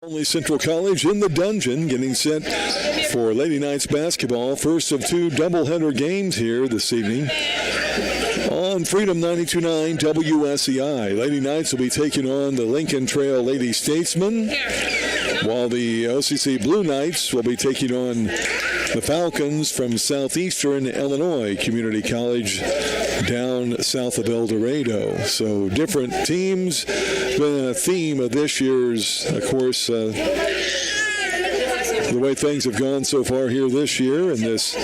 Only Central College in the dungeon, getting set for Lady Knights basketball. First of two doubleheader games here this evening on Freedom 92.9 WSEI. Lady Knights will be taking on the Lincoln Trail Lady Statesmen, while the OCC Blue Knights will be taking on the Falcons from Southeastern Illinois Community College down south of El Dorado. So different teams. Been a theme of this year's, of course, the way things have gone so far here this year in this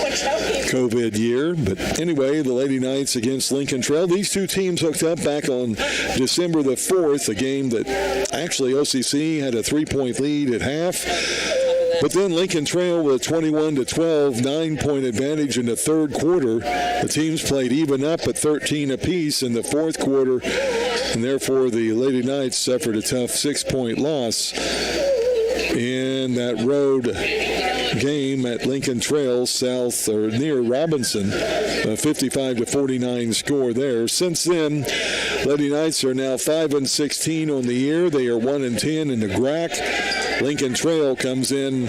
COVID year. But anyway, the Lady Knights against Lincoln Trail. These two teams hooked up back on December the 4th, a game that actually OCC had a 3-point lead at half. But then Lincoln Trail with 21-12, 9-point advantage in the third quarter. The teams played even up at 13 apiece in the fourth quarter, and therefore the Lady Knights suffered a tough 6-point loss in that road game at Lincoln Trail south or near Robinson, a 55-49 score there. Since then, Lady Knights are now 5-16 on the year. They are 1-10 in the GRAC. Lincoln Trail comes in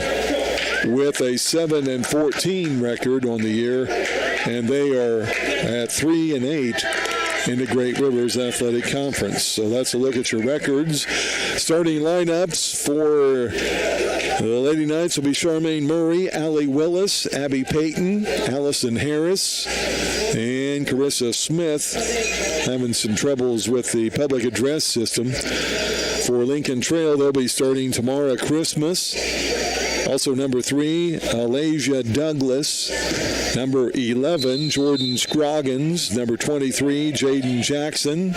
with a 7-14 record on the year, and they are at 3-8 in the Great Rivers Athletic Conference. So that's a look at your records. Starting lineups for the Lady Knights will be Charmaine Murray, Allie Willis, Abby Payton, Allison Harris, and Carissa Smith, having some troubles with the public address system. For Lincoln Trail, they'll be starting Tamara Christmas. Also number 3, Alasia Douglas. Number 11, Jordan Scroggins. Number 23, Jaden Jackson.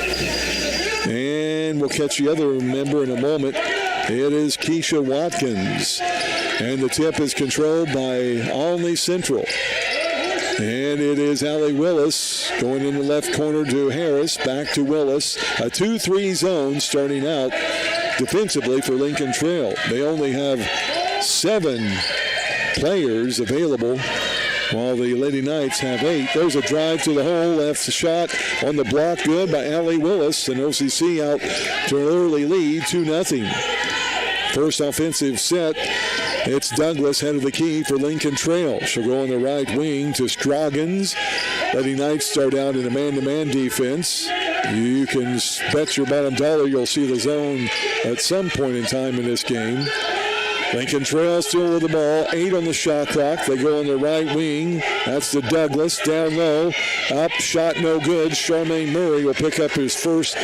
And we'll catch the other member in a moment. It is Keisha Watkins. And the tip is controlled by Olney Central. And it is Allie Willis going in the left corner to Harris, back to Willis. A 2-3 zone starting out defensively for Lincoln Trail. They only have 7 players available, while the Lady Knights have 8. There's a drive to the hole, left the shot on the block, good by Allie Willis, and OCC out to an early lead, 2-0. First offensive set. It's Douglas head of the key for Lincoln Trail. She'll go on the right wing to Scroggins. Lady Knights start out in a man-to-man defense. You can bet your bottom dollar you'll see the zone at some point in time in this game. Lincoln Trail still with the ball, 8 on the shot clock. They go on the right wing. That's to Douglas, down low, up, shot no good. Charmaine Murray will pick up her first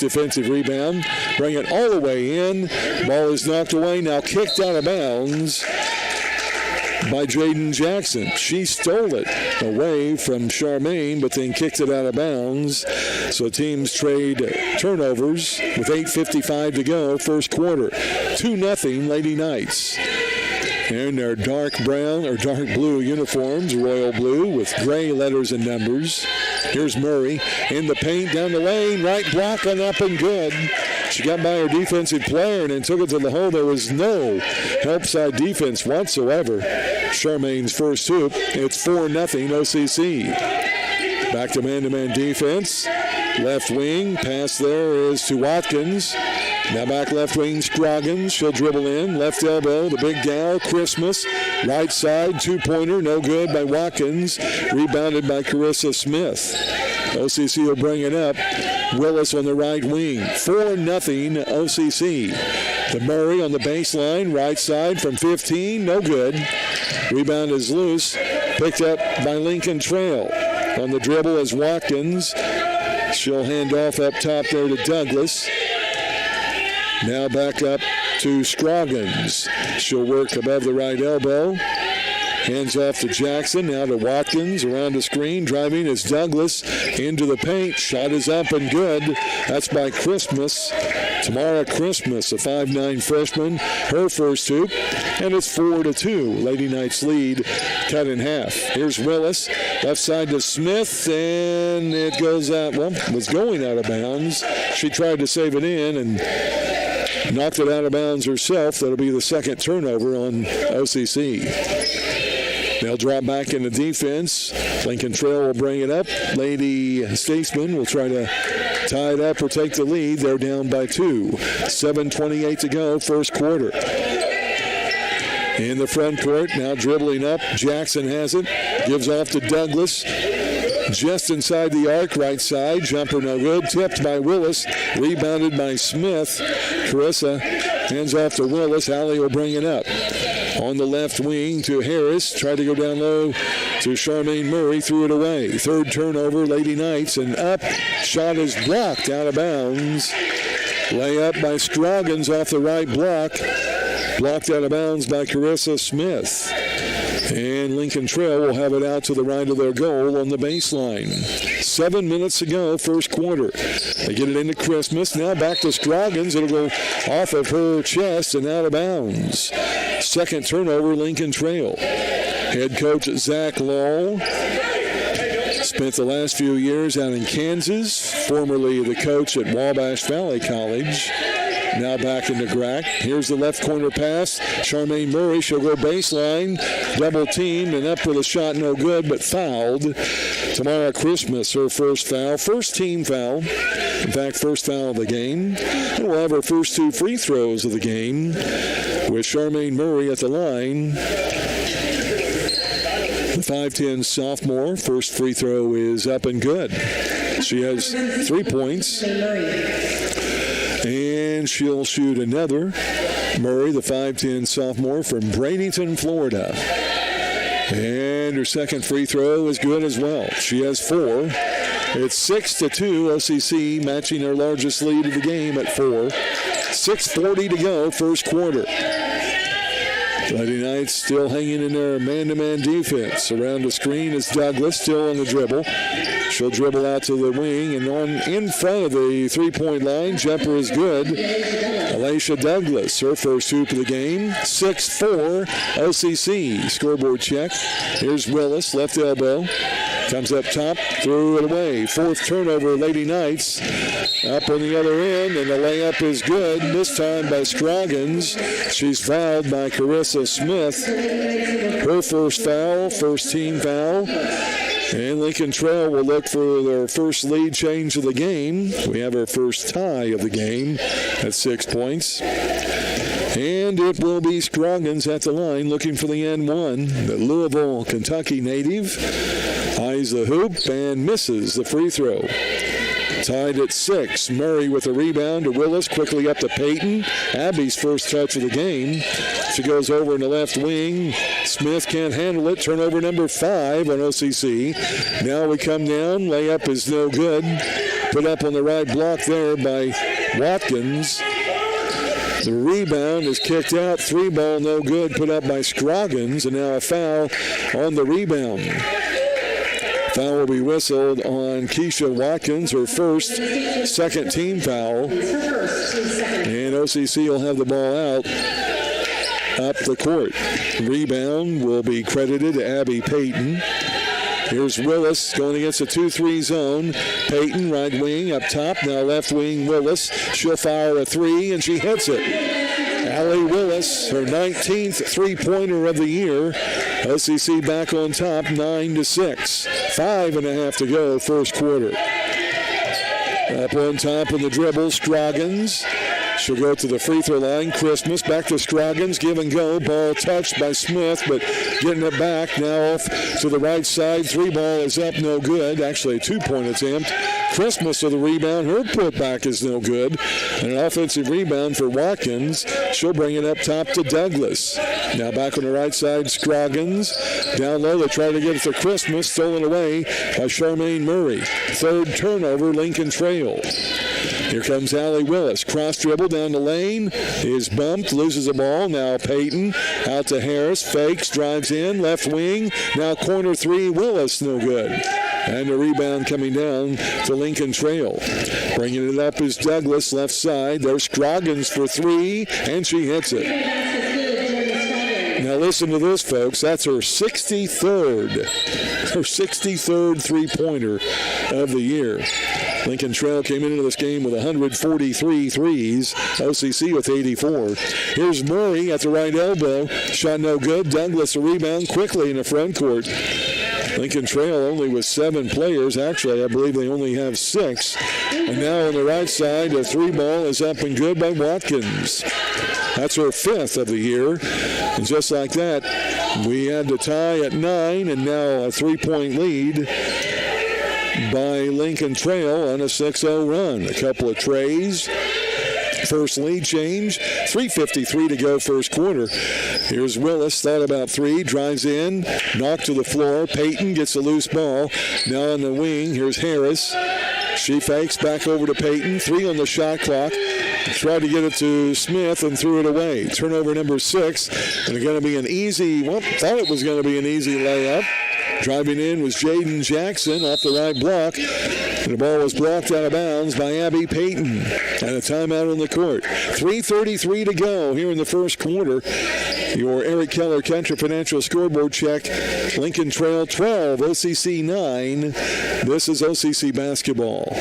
defensive rebound, bring it all the way in. Ball is knocked away, now kicked out of bounds by Jaden Jackson. She stole it away from Charmaine, but then kicked it out of bounds. So teams trade turnovers with 8:55 to go, first quarter. 2-0 Lady Knights. In their dark brown or dark blue uniforms, royal blue with gray letters and numbers. Here's Murray in the paint, down the lane, right block on up and good. She got by her defensive player and then took it to the hole. There was no help side defense whatsoever. Charmaine's first hoop. It's 4-0 OCC. Back to man-to-man defense. Left wing, pass there is to Watkins. Now back left wing, Scroggins. She'll dribble in, left elbow, the big gal, Christmas. Right side, two-pointer, no good by Watkins. Rebounded by Carissa Smith. OCC will bring it up. Willis on the right wing. 4-0 OCC. To Murray on the baseline, right side from 15, no good. Rebound is loose, picked up by Lincoln Trail. On the dribble is Watkins. She'll hand off up top there to Douglas. Now back up to Scroggins. She'll work above the right elbow. Hands off to Jackson, now to Watkins, around the screen. Driving is Douglas into the paint. Shot is up and good. That's by Christmas. Tamara Christmas, a 5'9" freshman, her first hoop. And it's 4-2. Lady Knights lead cut in half. Here's Willis, left side to Smith, and it goes out, well, was going out of bounds. She tried to save it in and knocked it out of bounds herself. That'll be the second turnover on OCC. They'll drop back into defense. Lincoln Trail will bring it up. Lady Statesman will try to tied up or take the lead. They're down by 2. 7:28 to go, first quarter. In the front court, now dribbling up. Jackson has it. Gives off to Douglas. Just inside the arc, right side. Jumper no good. Tipped by Willis. Rebounded by Smith. Carissa hands off to Willis. Allie will bring it up. On the left wing to Harris. Tried to go down low to Charmaine Murray. Threw it away. Third turnover, Lady Knights. And up. Shot is blocked out of bounds. Layup by Scroggins off the right block. Blocked out of bounds by Carissa Smith. And Lincoln Trail will have it out to the right of their goal on the baseline. 7 minutes to go, first quarter. They get it into Christmas. Now back to Scroggins. It'll go off of her chest and out of bounds. Second turnover, Lincoln Trail. Head coach Zach Law spent the last few years out in Kansas, formerly the coach at Wabash Valley College. Now back into Grack. Here's the left corner pass. Charmaine Murray, she'll go baseline. Double teamed and up with a shot, no good, but fouled. Tamara Christmas, her first foul. First team foul. In fact, first foul of the game. And we'll have her first 2 free throws of the game with Charmaine Murray at the line. The 5'10 sophomore, first free throw is up and good. She has 3 points. And she'll shoot another. Murray, the 5'10 sophomore from Bradenton, Florida. And her second free throw is good as well. She has 4. It's 6-2. OCC matching their largest lead of the game at 4. 6:40 to go, first quarter. Lady Knights still hanging in their man-to-man defense. Around the screen is Douglas, still on the dribble. She'll dribble out to the wing and on in front of the three-point line. Jumper is good. Alicia Douglas, her first hoop of the game. 6-4 OCC. Scoreboard check. Here's Willis, left elbow. Comes up top, threw it away. Fourth turnover, Lady Knights. Up on the other end, and the layup is good. This time by Scroggins. She's fouled by Carissa Smith. Her first foul, first team foul. And Lincoln Trail will look for their first lead change of the game. We have our first tie of the game at 6 points. And it will be Scroggins at the line looking for the N1. The Louisville, Kentucky native eyes the hoop and misses the free throw. Tied at 6. Murray with a rebound to Willis. Quickly up to Peyton. Abby's first touch of the game. She goes over in the left wing. Smith can't handle it. Turnover number 5 on OCC. Now we come down. Layup is no good. Put up on the right block there by Watkins. The rebound is kicked out. 3 ball no good. Put up by Scroggins. And now a foul on the rebound. Foul will be whistled on Keisha Watkins, her first, second team foul. And OCC will have the ball out up the court. Rebound will be credited to Abby Payton. Here's Willis going against a 2-3 zone. Payton, right wing, up top. Now left wing, Willis. She'll fire a 3, and she hits it. Allie Willis, her 19th three-pointer of the year. OCC back on top, 9-6. 5.5 to go, first quarter. Up on top in the dribble, Scroggins. She'll go to the free throw line. Christmas back to Scroggins. Give and go. Ball touched by Smith, but getting it back. Now off to the right side. 3 ball is up, no good. Actually, a 2-point attempt. Christmas to the rebound. Her putback is no good. And an offensive rebound for Watkins. She'll bring it up top to Douglas. Now back on the right side, Scroggins. Down low, they try to get it to Christmas. Stolen away by Charmaine Murray. Third turnover, Lincoln Trail. Here comes Allie Willis. Cross dribble down the lane. Is bumped. Loses the ball. Now Payton. Out to Harris. Fakes. Drives in. Left wing. Now corner 3. Willis. No good. And the rebound coming down to Lincoln Trail. Bringing it up is Douglas. Left side. There's Scroggins for 3. And she hits it. Now listen to this, folks. That's her 63rd. Her 63rd three-pointer of the year. Lincoln Trail came into this game with 143 threes. OCC with 84. Here's Murray at the right elbow. Shot no good. Douglas a rebound quickly in the front court. Lincoln Trail only with 7 players. Actually, I believe they only have 6. And now on the right side, a 3 ball is up and good by Watkins. That's her 5th of the year. And just like that, we had the tie at 9, and now a 3-point lead by Lincoln Trail on a 6-0 run. A couple of trays. First lead change. 3:53 to go first quarter. Here's Willis, thought about 3, drives in, knocked to the floor. Payton gets a loose ball. Now on the wing, here's Harris. She fakes back over to Payton. 3 on the shot clock. Tried to get it to Smith and threw it away. Turnover number 6. And it's going to be an easy, thought it was going to be an easy layup. Driving in was Jaden Jackson off the right block. And the ball was blocked out of bounds by Abby Payton. And a timeout on the court. 3:33 to go here in the first quarter. Your Eric Keller Country Financial Scoreboard check. Lincoln Trail 12, OCC 9. This is OCC basketball.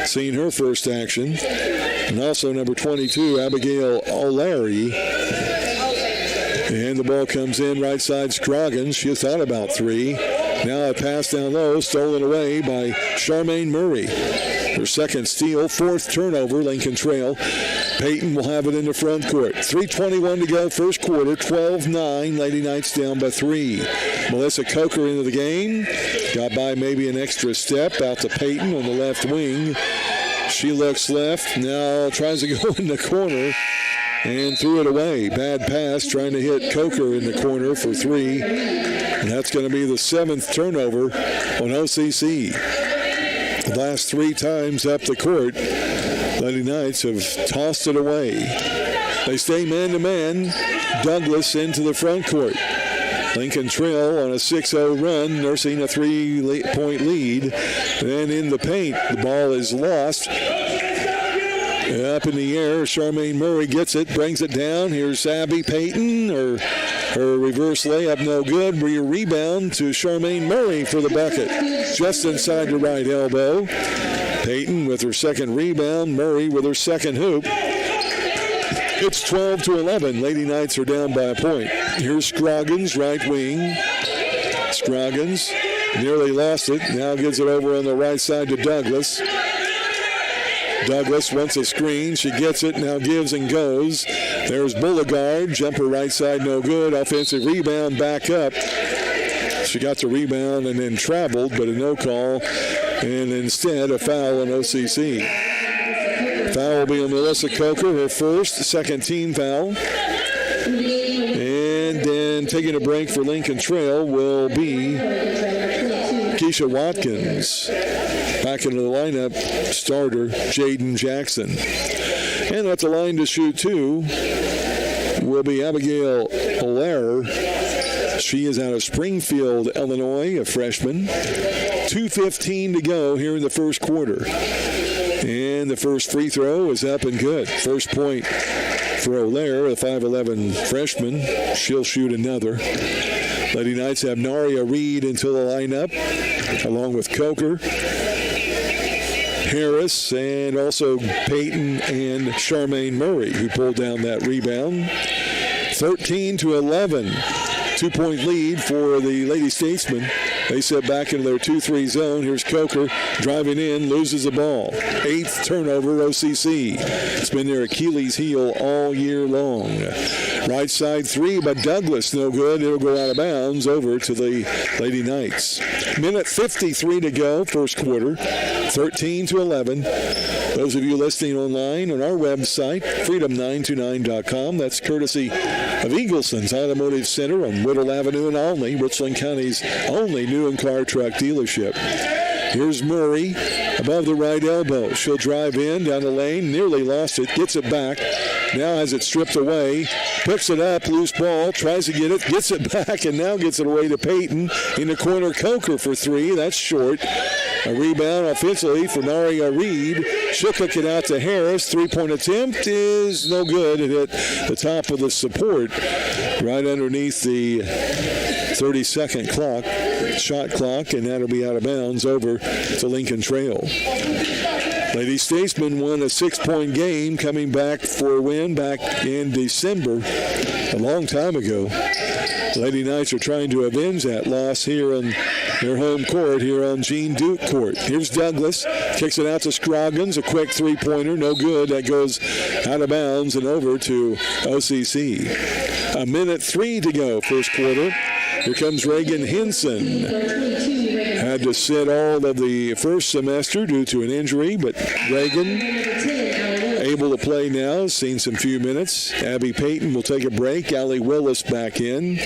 Seen her first action. And also number 22, Abigail O'Leary. And the ball comes in right side Scroggins. She thought about 3. Now a pass down low, stolen away by Charmaine Murray. Her second steal, 4th turnover, Lincoln Trail. Payton will have it in the front court. 3:21 to go, first quarter, 12-9. Lady Knights down by 3. Melissa Coker into the game. Got by maybe an extra step out to Payton on the left wing. She looks left, now tries to go in the corner and threw it away. Bad pass, trying to hit Coker in the corner for 3. And that's going to be the 7th turnover on OCC. The last 3 times up the court, Lady Knights have tossed it away. They stay man-to-man. Douglas into the front court. Lincoln Trail on a 6-0 run, nursing a 3-point lead. Then in the paint, the ball is lost. Up in the air, Charmaine Murray gets it, brings it down. Here's Abby Payton. Her reverse layup no good. Rebound to Charmaine Murray for the bucket. Just inside the right elbow. Payton with her second rebound. Murray with her second hoop. It's 12-11. Lady Knights are down by a point. Here's Scroggins, right wing. Scroggins nearly lost it. Now gives it over on the right side to Douglas. Douglas wants a screen. She gets it, now gives and goes. There's Beauregard. Jumper right side, no good. Offensive rebound, back up. She got the rebound and then traveled, but a no call. And instead, a foul on OCC. Foul will be on Melissa Coker, her first, second team foul. And then taking a break for Lincoln Trail will be Keisha Watkins. Back into the lineup, starter Jaden Jackson. And at the line to shoot 2 will be Abigail O'Leary. She is out of Springfield, Illinois, a freshman. 2:15 to go here in the first quarter. And the first free throw is up and good. First point for O'Leary, a 5'11 freshman. She'll shoot another. Lady Knights have Naria Reed into the lineup, along with Coker, Harris, and also Payton and Charmaine Murray, who pulled down that rebound. 13-11. 2-point lead for the Lady Statesmen. They set back into their 2-3 zone. Here's Coker driving in, loses the ball. 8th turnover, OCC. It's been their Achilles heel all year long. Right side three by Douglas, no good. It'll go out of bounds over to the Lady Knights. Minute 53 to go, first quarter, 13-11. Those of you listening online on our website, freedom929.com, that's courtesy of Eagleson's Automotive Center on Whittle Avenue in Olney, Richland County's only new and car truck dealership. Here's Murray above the right elbow. She'll drive in down the lane, nearly lost it, gets it back. Now has it stripped away, picks it up, loose ball, tries to get it, gets it back, and now gets it away to Peyton. In the corner, Coker for three. That's short. A rebound offensively for Naria Reed. She'll kick it out to Harris. Three-point attempt is no good. It hit the top of the support right underneath the 30-second clock, shot clock, and that'll be out of bounds over to Lincoln Trail. Lady Statesman won a 6-point game, coming back for a win back in December, a long time ago. Lady Knights are trying to avenge that loss here on their home court, here on Gene Duke Court. Here's Douglas, kicks it out to Scroggins, a quick three-pointer, no good. That goes out of bounds and over to OCC. A minute 3 to go, first quarter. Here comes Reagan Henson. Had to sit all of the first semester due to an injury, but Reagan able to play now, seen some few minutes. Abby Payton will take a break. Allie Willis back in.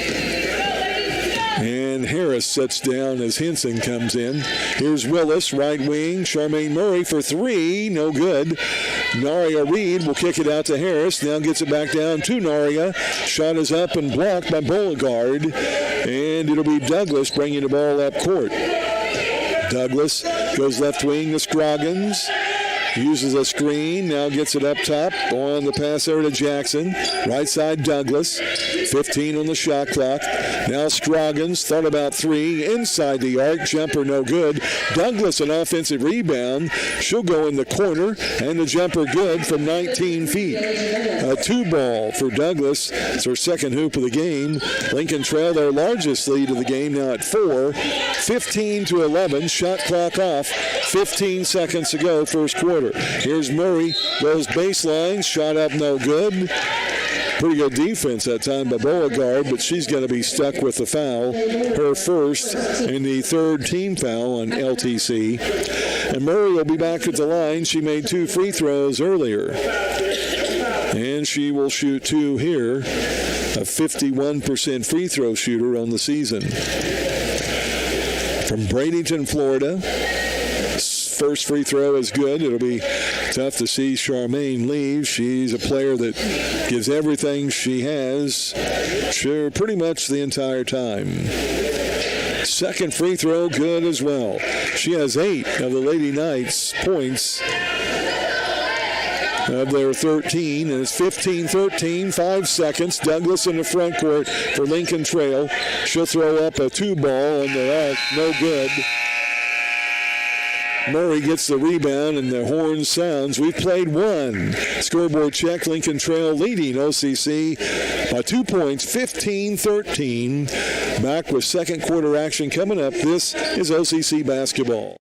And Harris sets down as Henson comes in. Here's Willis, right wing. Charmaine Murray for three, no good. Naria Reed will kick it out to Harris. Now gets it back down to Naria. Shot is up and blocked by Beauregard. And it'll be Douglas bringing the ball up court. Douglas goes left wing to Scroggins. Uses a screen, now gets it up top on the pass there to Jackson. Right side Douglas, 15 on the shot clock. Now Scroggins, thought about three, inside the arc, jumper no good. Douglas an offensive rebound. She'll go in the corner, and the jumper good from 19 feet. A 2-ball for Douglas. It's her second hoop of the game. Lincoln Trail, their largest lead of the game, now at 4. 15-11, shot clock off. 15 seconds to go, first quarter. Here's Murray, goes baseline, shot up no good. Pretty good defense that time by Beauregard, but she's going to be stuck with the foul, her first and the third team foul on LTC. And Murray will be back at the line. She made 2 free throws earlier. And she will shoot 2 here, a 51% free throw shooter on the season. From Bradenton, Florida. First free throw is good. It'll be tough to see Charmaine leave. She's a player that gives everything she has, sure, pretty much the entire time. Second free throw, good as well. She has 8 of the Lady Knights points of their 13, and it's 15-13, 5 seconds. Douglas in the front court for Lincoln Trail. She'll throw up a 2-ball on the arc, no good. Murray gets the rebound, and the horn sounds. We've played 1. Scoreboard check, Lincoln Trail leading OCC by 2 points, 15-13. Back with second quarter action coming up. This is OCC basketball.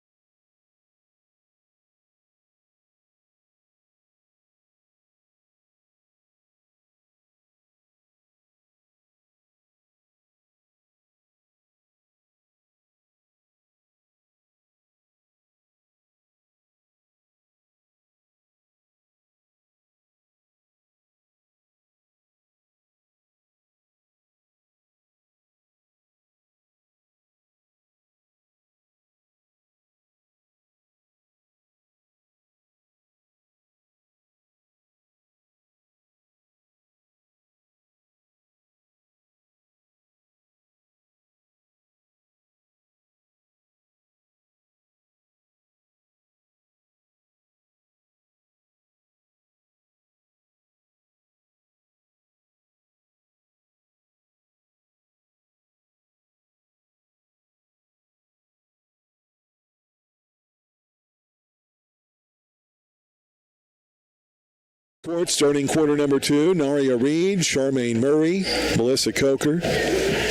Court starting quarter number 2, Naria Reed, Charmaine Murray, Melissa Coker,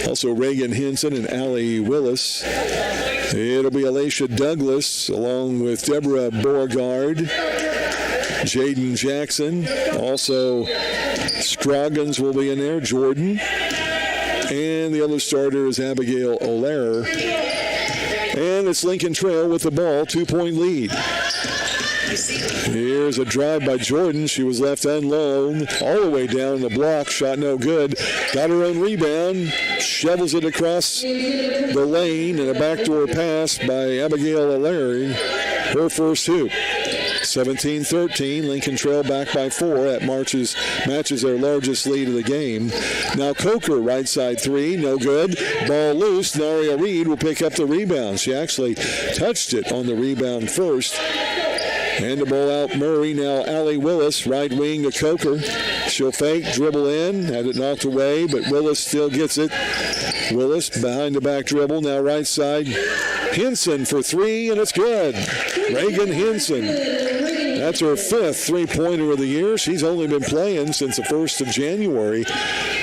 also Reagan Henson and Allie Willis. It'll be Alicia Douglas along with Deborah Beauregard, Jaden Jackson, also Scroggins will be in there, Jordan, and the other starter is Abigail O'Leary. And it's Lincoln Trail with the ball, 2-point lead. Here's a drive by Jordan. She was left unload all the way down the block. Shot no good. Got her own rebound. Shovels it across the lane and a backdoor pass by Abigail O'Leary. Her first hoop. 17-13. Lincoln Trail back by 4. That matches their largest lead of the game. Now Coker, right side 3. No good. Ball loose. Naria Reed will pick up the rebound. She actually touched it on the rebound first. And the ball out Murray. Now Allie Willis, right wing to Coker. She'll fake, dribble in, had it knocked away, but Willis still gets it. Willis behind the back dribble. Now right side, Henson for 3, and it's good. Reagan Henson. That's her 5th three-pointer of the year. She's only been playing since the 1st of January.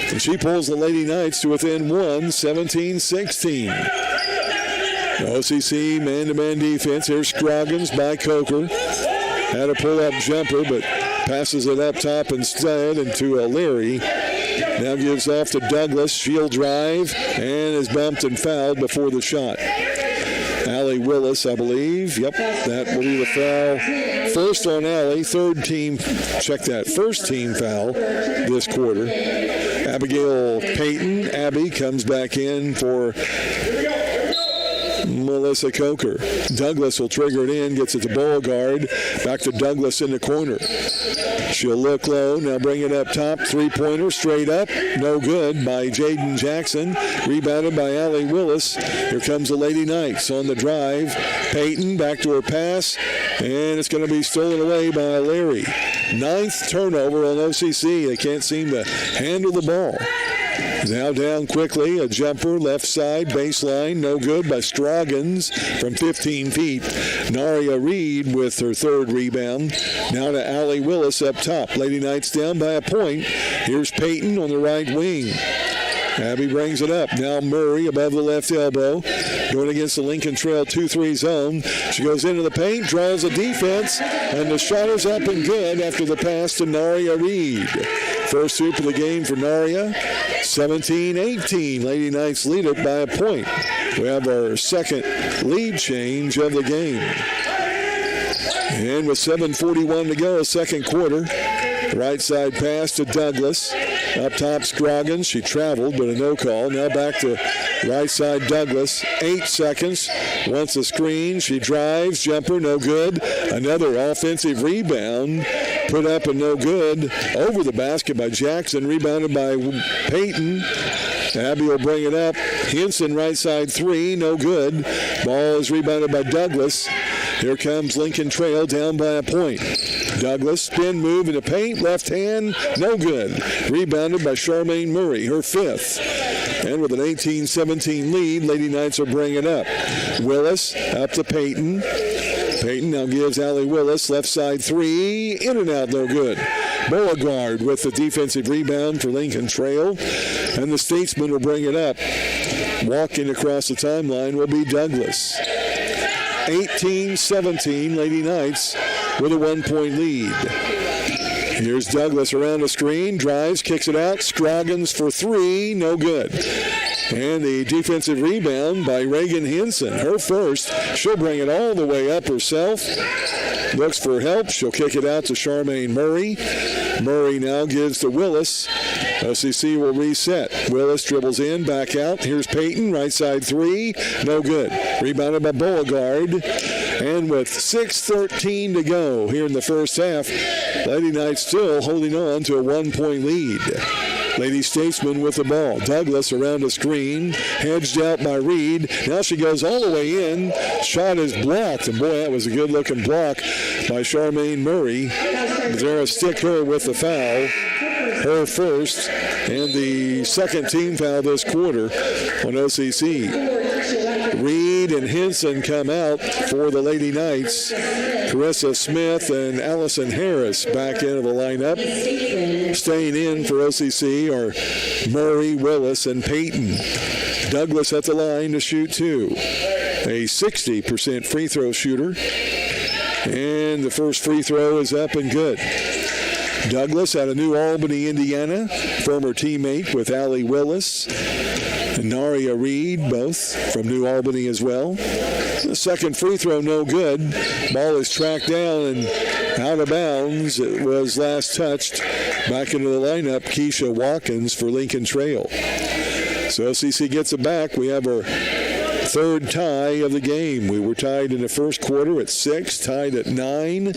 And she pulls the Lady Knights to within 1, 17-16. OCC man-to-man defense. Here's Scroggins by Coker. Had a pull-up jumper, but passes it up top instead into O'Leary. Now gives off to Douglas. She'll drive and is bumped and fouled before the shot. Allie Willis, I believe. Yep, that will be the foul. First on Allie, third team, check that, first team foul this quarter. Abigail Payton, Abby, comes back in for Melissa Coker. Douglas will trigger it in, gets it to Beauregard. Back to Douglas in the corner. She'll look low, now bring it up top. Three-pointer, straight up. No good by Jaden Jackson. Rebounded by Allie Willis. Here comes the Lady Knights on the drive. Payton, back to her pass. And it's going to be stolen away by O'Leary. 9th turnover on OCC. They can't seem to handle the ball. Now down quickly, a jumper, left side, baseline, no good by Scroggins from 15 feet. Naria Reed with her 3rd rebound. Now to Allie Willis up top. Lady Knights down by a point. Here's Payton on the right wing. Abby brings it up. Now Murray above the left elbow. Going against the Lincoln Trail 2-3 zone. She goes into the paint, draws a defense, and the shot is up and good after the pass to Naria Reed. First hoop of the game for Naria. 17-18. Lady Knights lead it by a point. We have our second lead change of the game. And with 7:41 to go, second quarter. Right side pass to Douglas. Up top, Scroggins. She traveled, but a no call. Now back to right side Douglas. 8 seconds. Wants a screen. She drives. Jumper, no good. Another offensive rebound. Put up and no good. Over the basket by Jackson. Rebounded by Payton. Abby will bring it up. Henson, right side 3. No good. Ball is rebounded by Douglas. Here comes Lincoln Trail down by a point. Douglas, spin move in the paint, left hand, no good. Rebounded by Charmaine Murray, her 5th. And with an 18-17 lead, Lady Knights will bring it up. Willis up to Payton. Payton now gives Allie Willis, left side 3, in and out, no good. Beauregard with the defensive rebound for Lincoln Trail. And the Statesman will bring it up. Walking across the timeline will be Douglas. 18-17, Lady Knights with a 1-point lead. Here's Douglas around the screen, drives, kicks it out. Scroggins for 3, no good. And the defensive rebound by Reagan Henson, her first. She'll bring it all the way up herself. Looks for help. She'll kick it out to Charmaine Murray. Murray now gives to Willis. OCC will reset. Willis dribbles in, back out. Here's Payton, right side 3. No good. Rebounded by Beauregard. And with 6:13 to go here in the first half, Lady Knights still holding on to a 1-point lead. Lady Statesman with the ball. Douglas around a screen, hedged out by Reed. Now she goes all the way in. Shot is blocked, and boy, that was a good-looking block by Charmaine Murray. Zara stick her with the foul, her first, and the second team foul this quarter on OCC. Reed and Henson come out for the Lady Knights. Carissa Smith and Allison Harris back into the lineup. Staying in for OCC are Murray, Willis, and Payton. Douglas at the line to shoot 2. A 60% free throw shooter. And the first free throw is up and good. Douglas out of New Albany, Indiana, former teammate with Allie Willis and Naria Reed, both from New Albany as well. The second free throw, no good. Ball is tracked down and out of bounds. It was last touched back into the lineup, Keisha Watkins for Lincoln Trail. So OCC gets it back. We have our third tie of the game. We were tied in the first quarter at 6, tied at 9.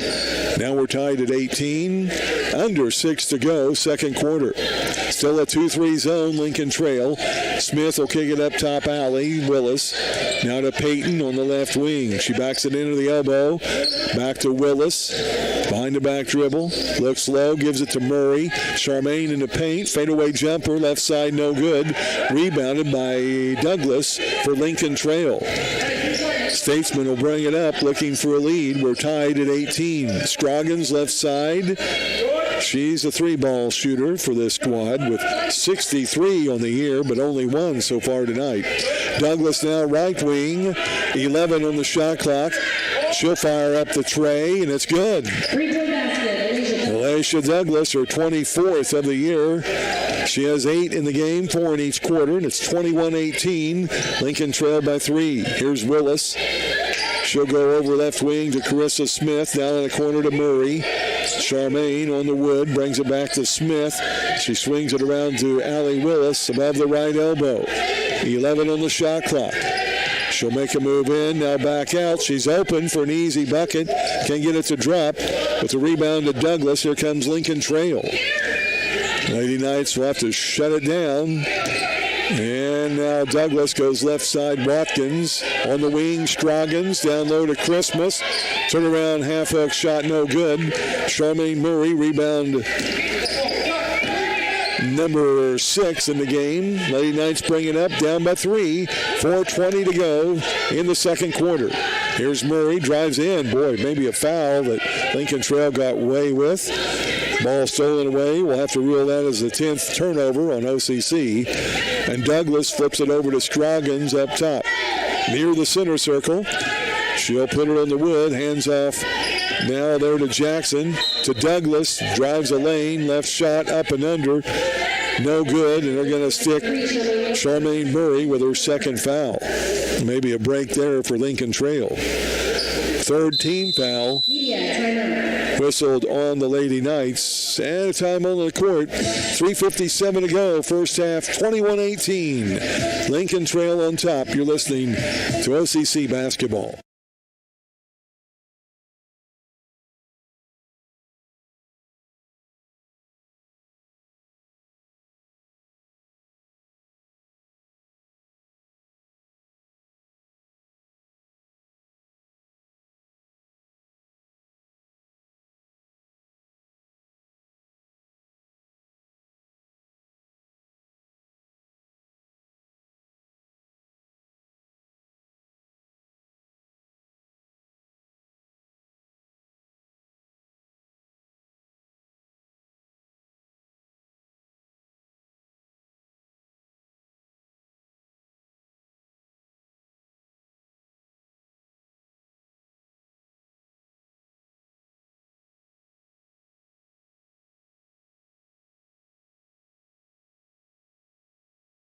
Now we're tied at 18. Under 6 to go, second quarter. Still a 2-3 zone, Lincoln Trail. Smith will kick it up top alley. Willis now to Payton on the left wing. She backs it into the elbow. Back to Willis. Behind the back dribble. Looks low, gives it to Murray. Charmaine in the paint. Fadeaway jumper, left side, no good. Rebounded by Douglas for Lincoln Trail. Statesman will bring it up, looking for a lead. We're tied at 18. Scroggins left side. She's a 3-ball shooter for this squad with 63 on the year, but only 1 so far tonight. Douglas now right wing, 11 on the shot clock. She'll fire up the tray, and it's good. Alicia Douglas, her 24th of the year. She has 8 in the game, 4 in each quarter, and it's 21-18. Lincoln trailed by 3. Here's Willis. She'll go over left wing to Carissa Smith, down in the corner to Murray. Charmaine on the wood, brings it back to Smith. She swings it around to Allie Willis above the right elbow. 11 on the shot clock. She'll make a move in, now back out. She's open for an easy bucket. Can't get it to drop. With the rebound to Douglas, here comes Lincoln Trail. Lady Knights will have to shut it down. And now Douglas goes left side. Watkins on the wing. Scroggins down low to Christmas. Turn around, half hook shot, no good. Charmaine Murray, rebound number 6 in the game. Lady Knights bring it up, down by 3. 4:20 to go in the second quarter. Here's Murray, drives in. Boy, maybe a foul that Lincoln Trail got away with. Ball stolen away. We'll have to rule that as the 10th turnover on OCC. And Douglas flips it over to Scroggins up top. Near the center circle. She'll put it on the wood. Hands off now there to Jackson. To Douglas. Drives a lane. Left shot up and under. No good. And they're going to stick Charmaine Murray with her second foul. Maybe a break there for Lincoln Trail. Third team foul whistled on the Lady Knights. And a time on the court. 3:57 to go. First half, 21-18. Lincoln Trail on top. You're listening to OCC basketball.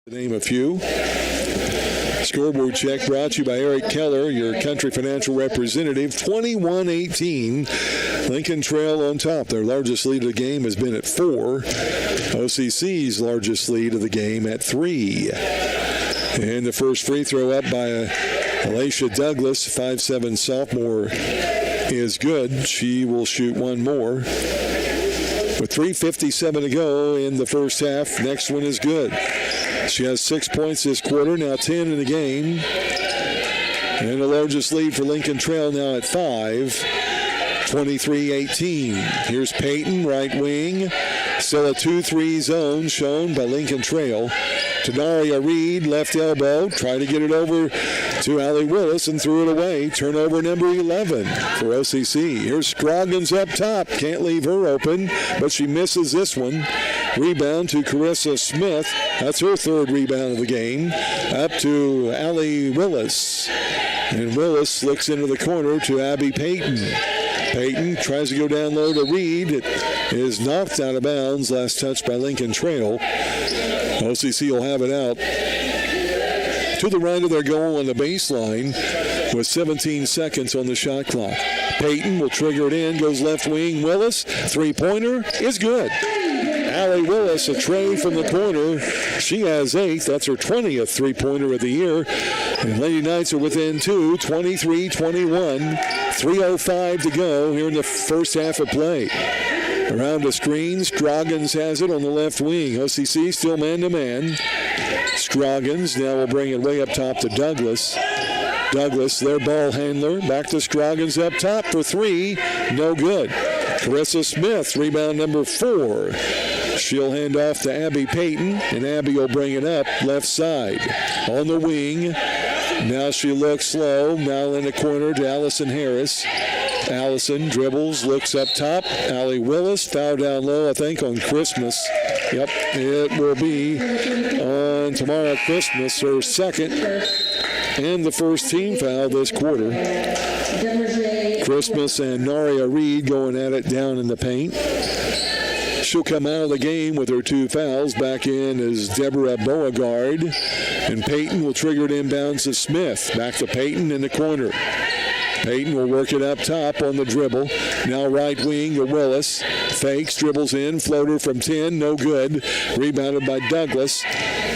To name a few. Scoreboard check brought to you by Eric Keller, your country financial representative. 21-18. Lincoln Trail on top. Their largest lead of the game has been at 4. OCC's largest lead of the game at 3. And the first free throw up by Alicia Douglas, 5'7" sophomore, is good. She will shoot one more. With 3:57 to go in the first half, next one is good. She has 6 points this quarter, now 10 in the game. And the largest lead for Lincoln Trail now at 5, 23-18. Here's Payton, right wing. Still a 2-3 zone shown by Lincoln Trail. Tanaria Reed, left elbow, try to get it over to Allie Willis and threw it away. Turnover number 11 for OCC. Here's Scroggins up top. Can't leave her open, but she misses this one. Rebound to Carissa Smith. That's her third rebound of the game. Up to Allie Willis. And Willis looks into the corner to Abby Payton. Payton tries to go down low to Reed. It is knocked out of bounds. Last touch by Lincoln Trail. OCC will have it out to the right of their goal on the baseline with 17 seconds on the shot clock. Payton will trigger it in, goes left wing. Willis, three-pointer is good. Allie Willis, a trade from the corner. She has 8. That's her 20th three-pointer of the year. And Lady Knights are within 2, 23-21. 3:05 to go here in the first half of play. Around the screen, Scroggins has it on the left wing. OCC still man-to-man. Scroggins now will bring it way up top to Douglas. Douglas, their ball handler. Back to Scroggins up top for 3. No good. Carissa Smith, rebound number 4. She'll hand off to Abby Payton, and Abby will bring it up left side. On the wing, now she looks slow. Now in the corner to Allison Harris. Allison dribbles, looks up top. Allie Willis, foul down low, I think, on Christmas. Yep, it will be on Tamara Christmas, her second and the first team foul this quarter. Christmas and Naria Reed going at it down in the paint. She'll come out of the game with her 2 fouls. Back in is Deborah Beauregard. And Payton will trigger it inbounds to Smith. Back to Payton in the corner. Payton will work it up top on the dribble. Now right wing to Willis. Fakes, dribbles in, floater from 10, no good. Rebounded by Douglas.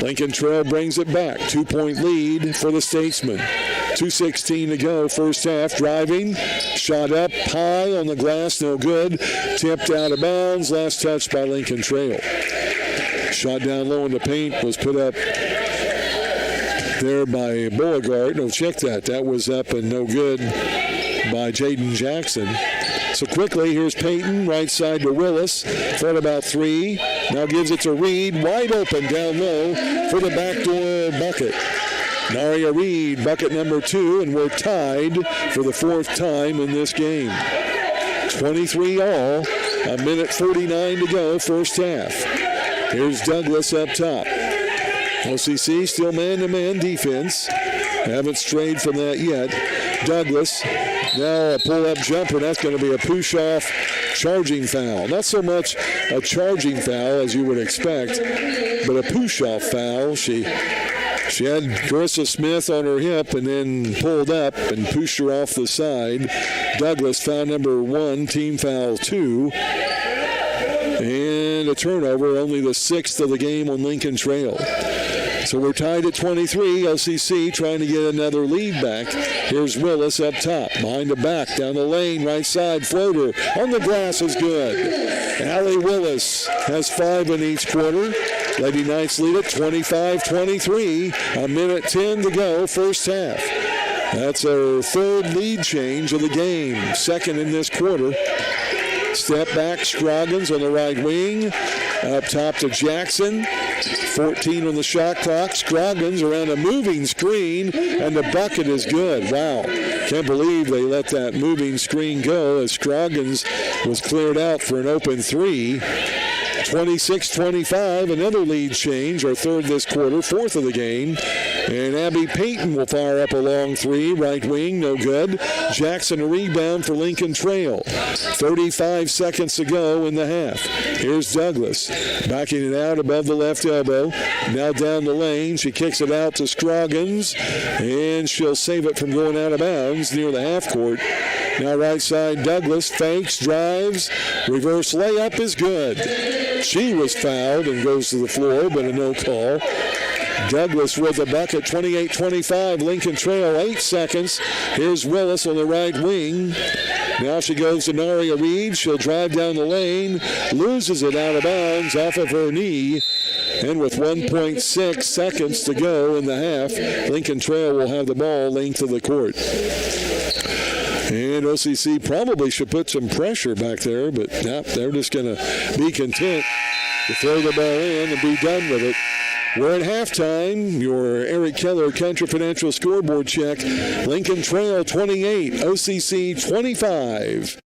Lincoln Trail brings it back. 2-point lead for the Statesmen. 2:16 to go, first half. Driving, shot up high on the glass, no good. Tipped out of bounds, last touch by Lincoln Trail. Shot down low in the paint was put up there by Beauregard. No, check that. That was up and no good by Jaden Jackson. So quickly, here's Payton, right side to Willis. Thought about 3. Now gives it to Reed. Wide open down low for the backdoor bucket. Naria Reed, bucket number 2, and we're tied for the 4th time in this game. 23 all, 1:49 to go, first half. Here's Douglas up top. OCC still man-to-man defense. Haven't strayed from that yet. Douglas, now a pull-up jumper. That's going to be a push-off charging foul. Not so much a charging foul as you would expect, but a push-off foul. She had Carissa Smith on her hip and then pulled up and pushed her off the side. Douglas, foul number 1, team foul 2. And a turnover, only the 6th of the game on Lincoln Trail. So we're tied at 23. OCC trying to get another lead back. Here's Willis up top. Behind the back, down the lane, right side, floater. On the glass is good. Allie Willis has 5 in each quarter. Lady Knights lead at 25-23. 1:10 to go, first half. That's our 3rd lead change of the game. 2nd in this quarter. Step back, Scroggins on the right wing. Up top to Jackson. 14 on the shot clock. Scroggins around a moving screen, and the bucket is good. Wow. Can't believe they let that moving screen go as Scroggins was cleared out for an open 3. 26-25, another lead change, our 3rd this quarter, 4th of the game. And Abby Payton will fire up a long 3, right wing, no good. Jackson a rebound for Lincoln Trail. 35 seconds to go in the half. Here's Douglas, backing it out above the left elbow. Now down the lane, she kicks it out to Scroggins, and she'll save it from going out of bounds near the half court. Now right side, Douglas fakes, drives, reverse layup is good. She was fouled and goes to the floor, but a no call. Douglas with the bucket, 28-25, Lincoln Trail, 8 seconds. Here's Willis on the right wing. Now she goes to Naria Reed. She'll drive down the lane, loses it out of bounds off of her knee. And with 1.6 seconds to go in the half, Lincoln Trail will have the ball length of the court. And OCC probably should put some pressure back there, but they're just going to be content to throw the ball in and be done with it. We're at halftime. Your Eric Keller Country Financial scoreboard check. Lincoln Trail 28, OCC 25.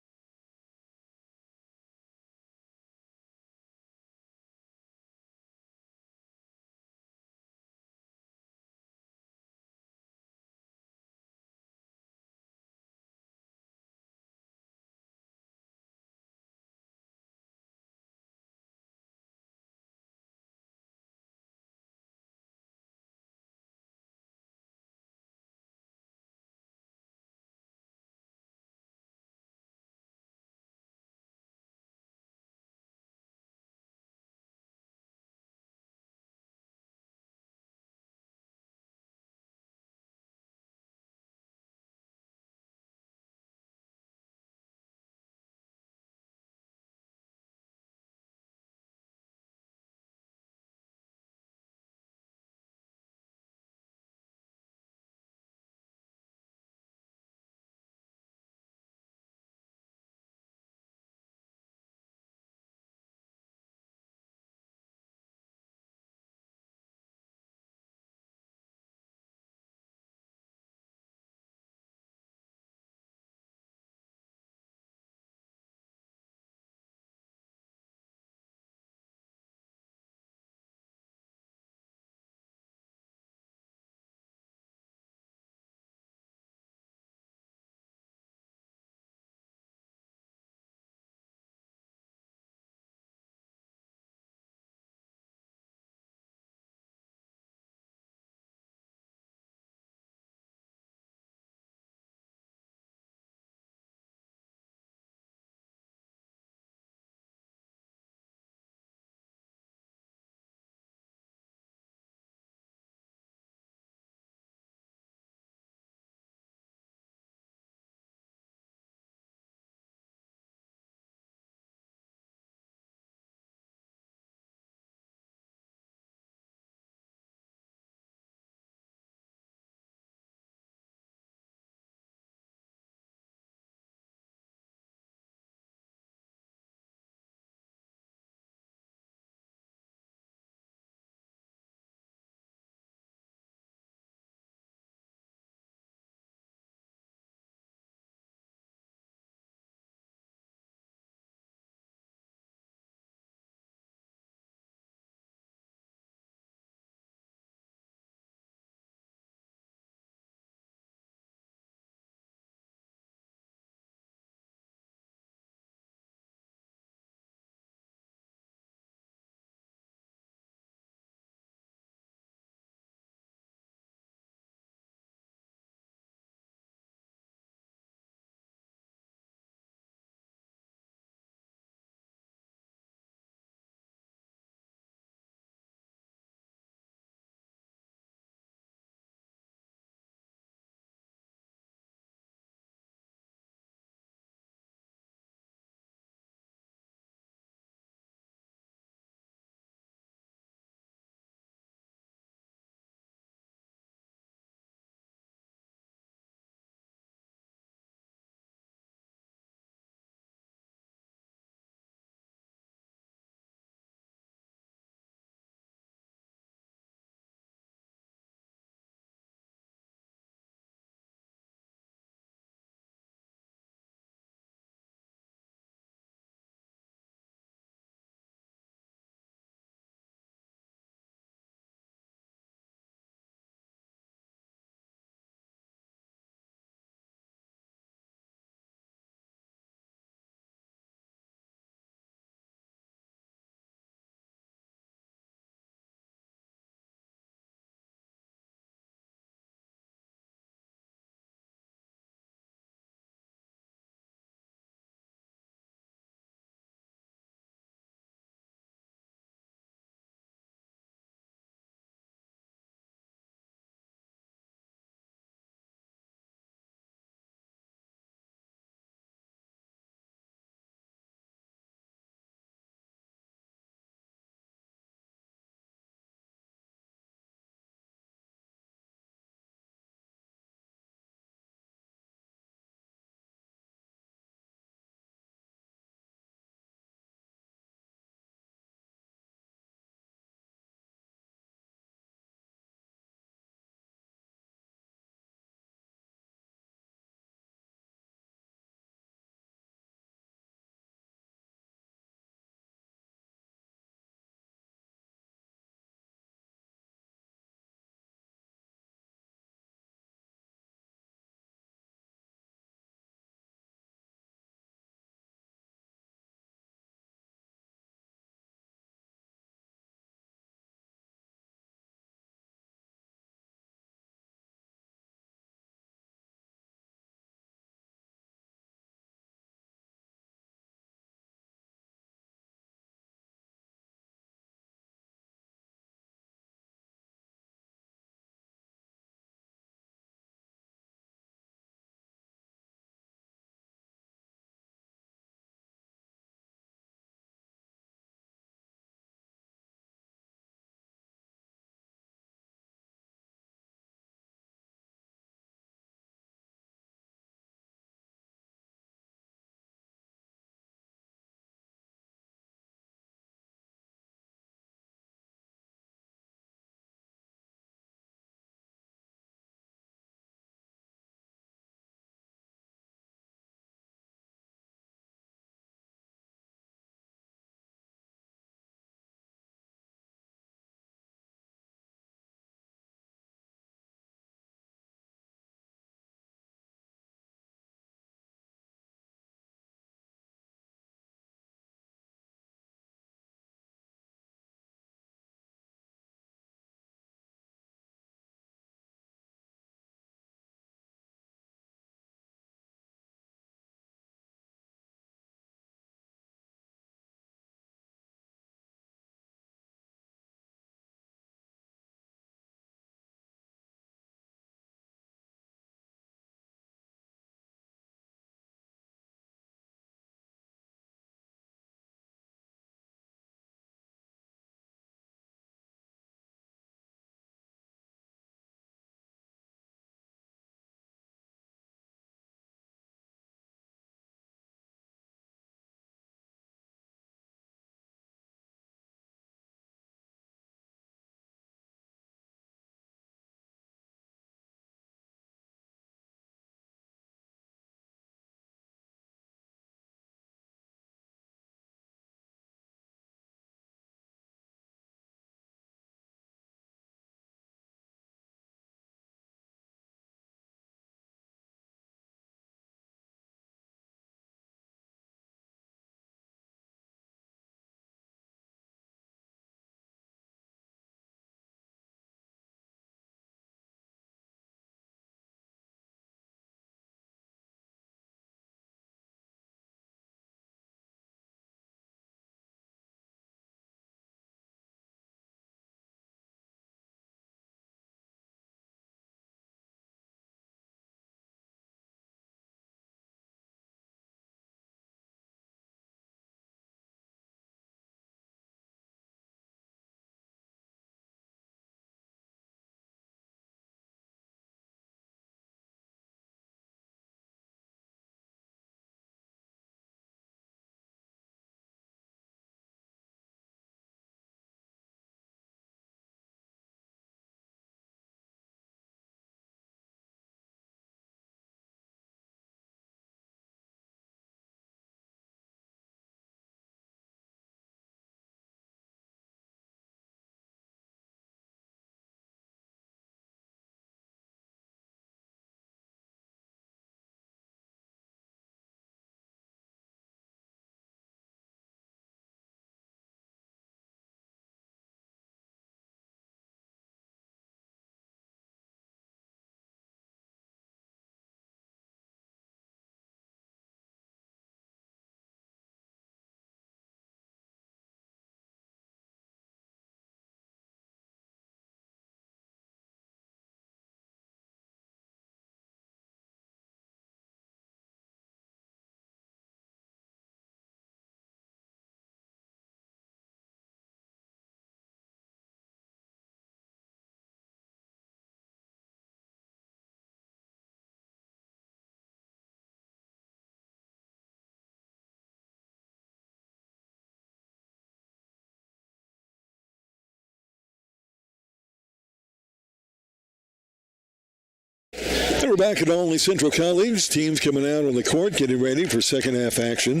And we're back at Olney Central College. Teams coming out on the court, getting ready for second half action.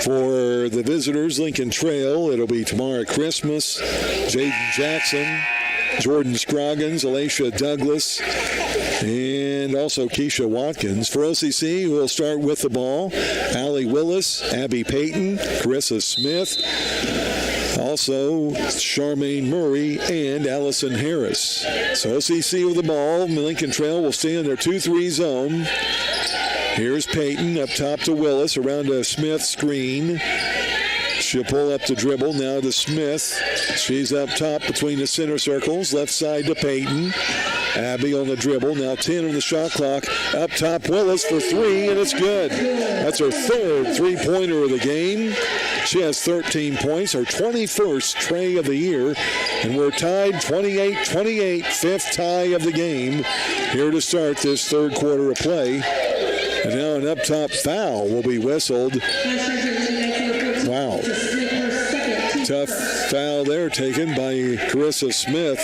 For the visitors, Lincoln Trail, it'll be Tamara Christmas, Jaden Jackson, Jordan Scroggins, Alicia Douglas, and also Keisha Watkins. For OCC, we'll start with the ball. Allie Willis, Abby Payton, Carissa Smith, also Charmaine Murray, and Allison Harris. So OCC with the ball. Lincoln Trail will stay in their 2-3 zone. Here's Payton up top to Willis, around a Smith screen. She'll pull up the dribble, now to Smith. She's up top between the center circles, left side to Payton. Abby on the dribble, now 10 on the shot clock. Up top, Willis for 3, and it's good. That's her third three-pointer of the game. She has 13 points, her 21st tray of the year, and we're tied 28-28, fifth tie of the game here to start this third quarter of play. And now an up-top foul will be whistled. Wow. Tough foul there taken by Carissa Smith.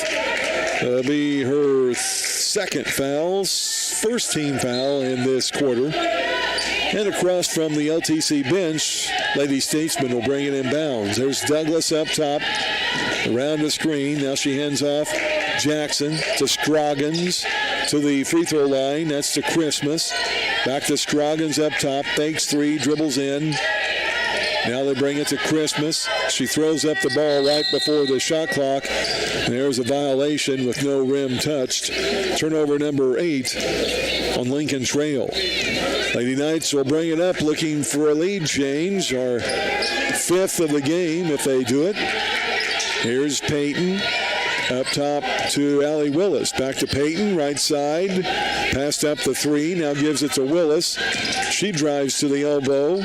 That'll be her second foul, first team foul in this quarter. And across from the LTC bench, Lady Statesman will bring it in bounds. There's Douglas up top, around the screen. Now she hands off Jackson to Scroggins to the free throw line. That's to Christmas. Back to Scroggins up top, fakes 3, dribbles in. Now they bring it to Christmas. She throws up the ball right before the shot clock. There's a violation with no rim touched. Turnover number 8 on Lincoln Trail. Lady Knights will bring it up looking for a lead change, our 5th of the game if they do it. Here's Payton. Up top to Allie Willis. Back to Payton, right side. Passed up the 3, now gives it to Willis. She drives to the elbow.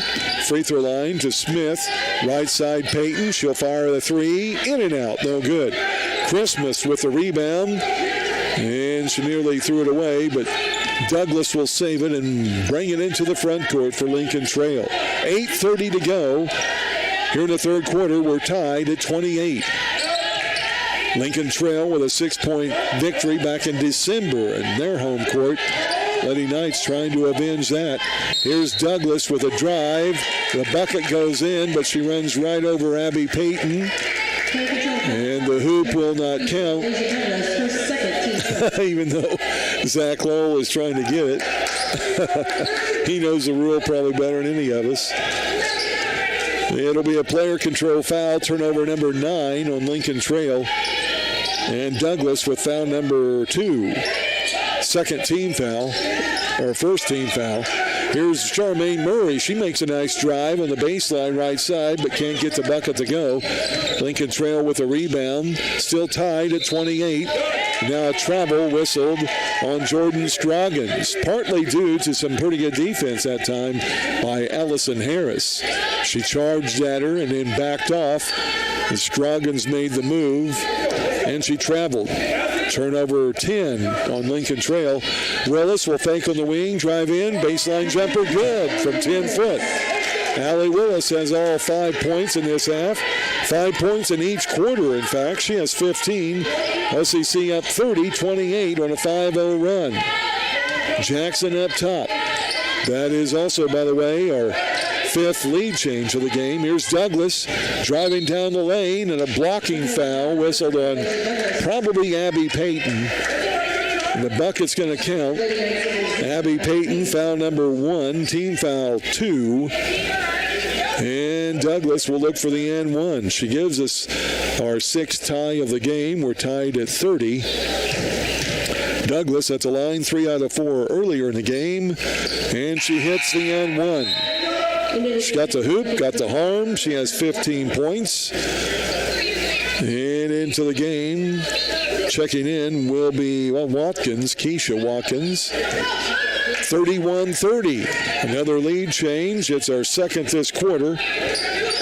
Free throw line to Smith. Right side Payton. She'll fire the 3. In and out, no good. Christmas with the rebound. And she nearly threw it away, but Douglas will save it and bring it into the front court for Lincoln Trail. 8:30 to go. Here in the third quarter, we're tied at 28. Lincoln Trail with a 6-point victory back in December in their home court. Lady Knights trying to avenge that. Here's Douglas with a drive. The bucket goes in, but she runs right over Abby Payton. And the hoop will not count. Even though Zach Lowell is trying to get it. He knows the rule probably better than any of us. It'll be a player control foul, turnover number 9 on Lincoln Trail. And Douglas with foul number 2. Second team foul, or first team foul. Here's Charmaine Murray. She makes a nice drive on the baseline right side, but can't get the bucket to go. Lincoln Trail with a rebound, still tied at 28. Now a travel whistled on Jordan Scroggins, partly due to some pretty good defense that time by Allison Harris. She charged at her and then backed off. And Scroggins made the move, and she traveled. Turnover 10 on Lincoln Trail. Willis will fake on the wing, drive in, baseline jumper, good from 10 foot. Allie Willis has all 5 points in this half. 5 points in each quarter, in fact. She has 15. OCC up 30-28 on a 5-0 run. Jackson up top. That is also, by the way, our 5th lead change of the game. Here's Douglas driving down the lane, and a blocking foul whistled on probably Abby Payton. And the bucket's going to count. Abby Payton, foul number 1, team foul 2. And Douglas will look for the and 1. She gives us our 6th tie of the game. We're tied at 30. Douglas at the line, 3 out of 4 earlier in the game. And she hits the and 1. She got the hoop, got the harm. She has 15 points. And into the game, checking in will be Watkins, Keisha Watkins. 31-30. Another lead change. It's our 2nd this quarter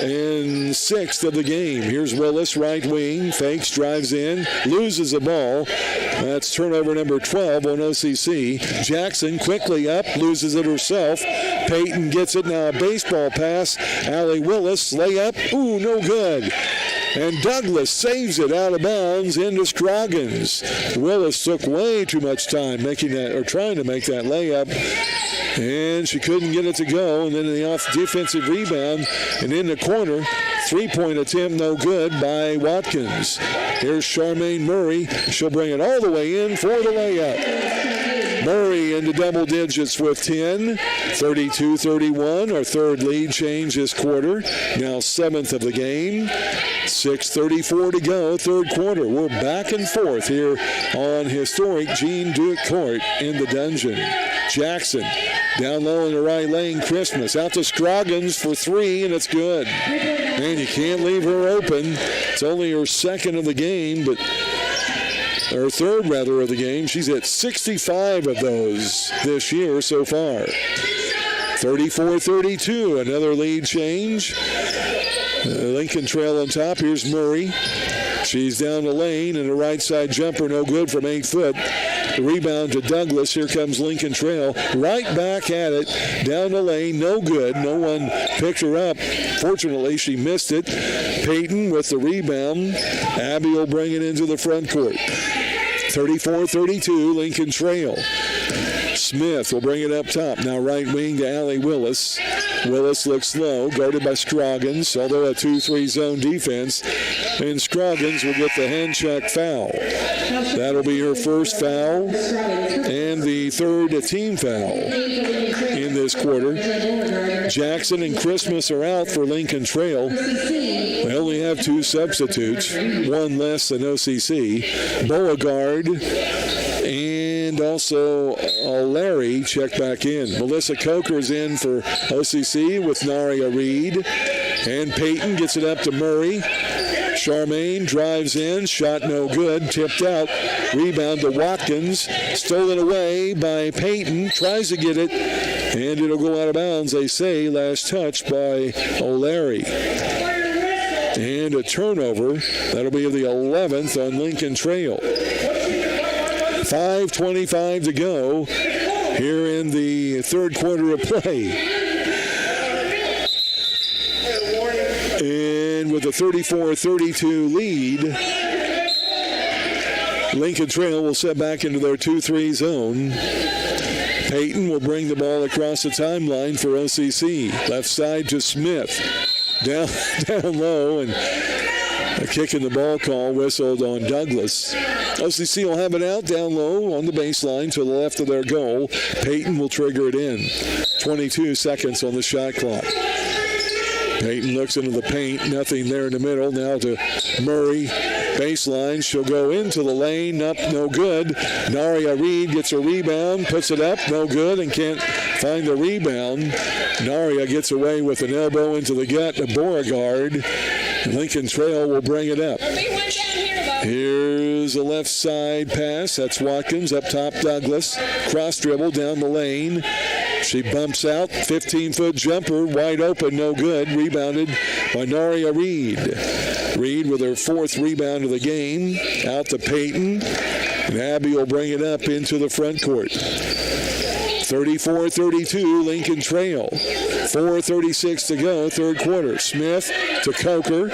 and 6th of the game. Here's Willis, right wing, fakes, drives in, loses the ball. That's turnover number 12 on OCC. Jackson quickly up, loses it herself. Payton gets it now, a baseball pass. Allie Willis, layup, ooh, no good. And Douglas saves it out of bounds into Scroggins. Willis took way too much time trying to make that layup, and she couldn't get it to go. And then the defensive rebound and in the corner, three-point attempt no good by Watkins. Here's Charmaine Murray. She'll bring it all the way in for the layup. Murray into double digits with 10, 32-31. Our third lead change this quarter. Now seventh of the game. 6:34 to go, third quarter. We're back and forth here on historic Jean Duke Court in the Dungeon. Jackson down low in the right lane. Christmas out to Scroggins for three, and it's good. Man, you can't leave her open. It's only her second of the game, or third rather of the game. She's at 65 of those this year so far. 34-32, another lead change. Lincoln Trail on top. Here's Murray. She's down the lane, and a right side jumper no good from 8 foot. The rebound to Douglas. Here comes Lincoln Trail. Right back at it. Down the lane. No good. No one picked her up. Fortunately, she missed it. Peyton with the rebound. Abby will bring it into the front court. 34-32, Lincoln Trail. Smith will bring it up top. Now right wing to Allie Willis. Willis looks low, guarded by Scroggins, although a 2-3 zone defense. And Scroggins will get the hand check foul. That'll be her first foul and the third team foul in this quarter. Jackson and Christmas are out for Lincoln Trail. They only have 2 substitutes, one less than OCC. Beauregard and also Larry check back in. Melissa Coker's in for OCC with Naria Reed. And Peyton gets it up to Murray. Charmaine drives in, shot no good, tipped out. Rebound to Watkins, stolen away by Peyton, tries to get it, and it'll go out of bounds, they say. Last touch by O'Leary. And a turnover. That'll be the 11th on Lincoln Trail. 5:25 to go here in the third quarter of play. And with a 34-32 lead, Lincoln Trail will set back into their 2-3 zone. Peyton will bring the ball across the timeline for OCC. Left side to Smith. Down low, and a kick in the ball call whistled on Douglas. OCC will have it out down low on the baseline to the left of their goal. Peyton will trigger it in. 22 seconds on the shot clock. Peyton looks into the paint. Nothing there in the middle. Now to Murray. Baseline. She'll go into the lane. Up, no good. Naria Reed gets a rebound. Puts it up. No good. And can't find the rebound. Naria gets away with an elbow into the gut to Beauregard. Lincoln Trail will bring it up. Here's a left side pass. That's Watkins. Up top, Douglas. Cross dribble down the lane. She bumps out. 15-foot jumper. Wide open. No good. Rebounded by Naria Reed. Reed with her 4th rebound of the game. Out to Peyton. And Abby will bring it up into the front court. 34-32, Lincoln Trail. 4:36 to go, third quarter. Smith to Coker.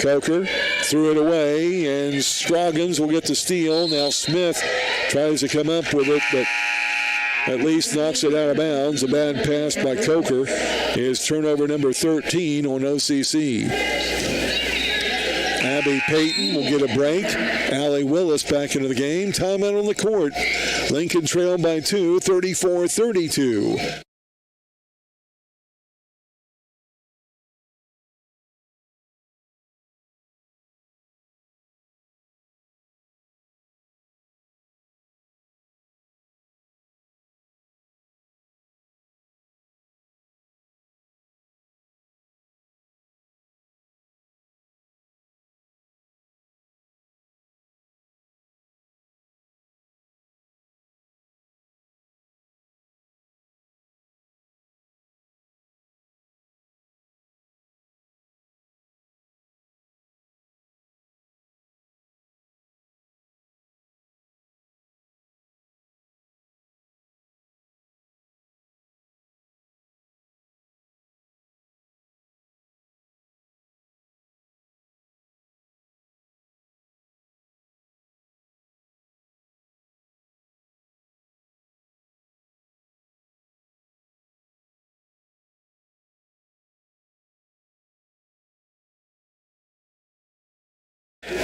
Coker threw it away, and Scroggins will get the steal. Now Smith tries to come up with it, but at least knocks it out of bounds. A bad pass by Coker is turnover number 13 on OCC. Abby Peyton will get a break. Allie Willis back into the game. Timeout on the court. Lincoln Trail by 2, 34-32.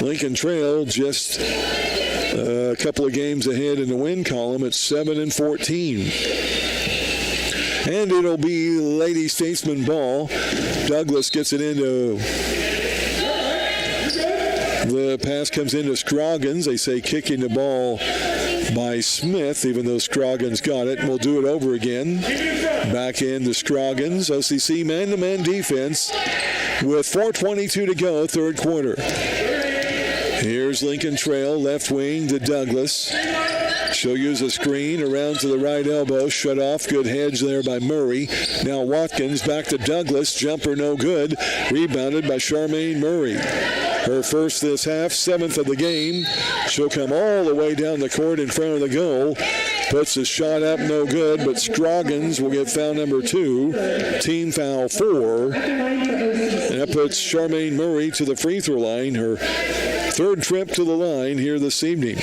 Lincoln Trail just a couple of games ahead in the win column at 7-14. And it'll be Lady Statesman ball. Douglas gets it into... The pass comes into Scroggins. They say kicking the ball by Smith, even though Scroggins got it. And we'll do it over again. Back into Scroggins. OCC man-to-man defense with 4:22 to go, third quarter. Here's Lincoln Trail, left wing to Douglas. She'll use a screen around to the right elbow. Shut off. Good hedge there by Murray. Now Watkins back to Douglas. Jumper no good. Rebounded by Charmaine Murray. Her first this half, 7th of the game. She'll come all the way down the court in front of the goal. Puts the shot up, no good, but Scroggins will get foul number 2. Team foul 4. And that puts Charmaine Murray to the free throw line. Her third trip to the line here this evening.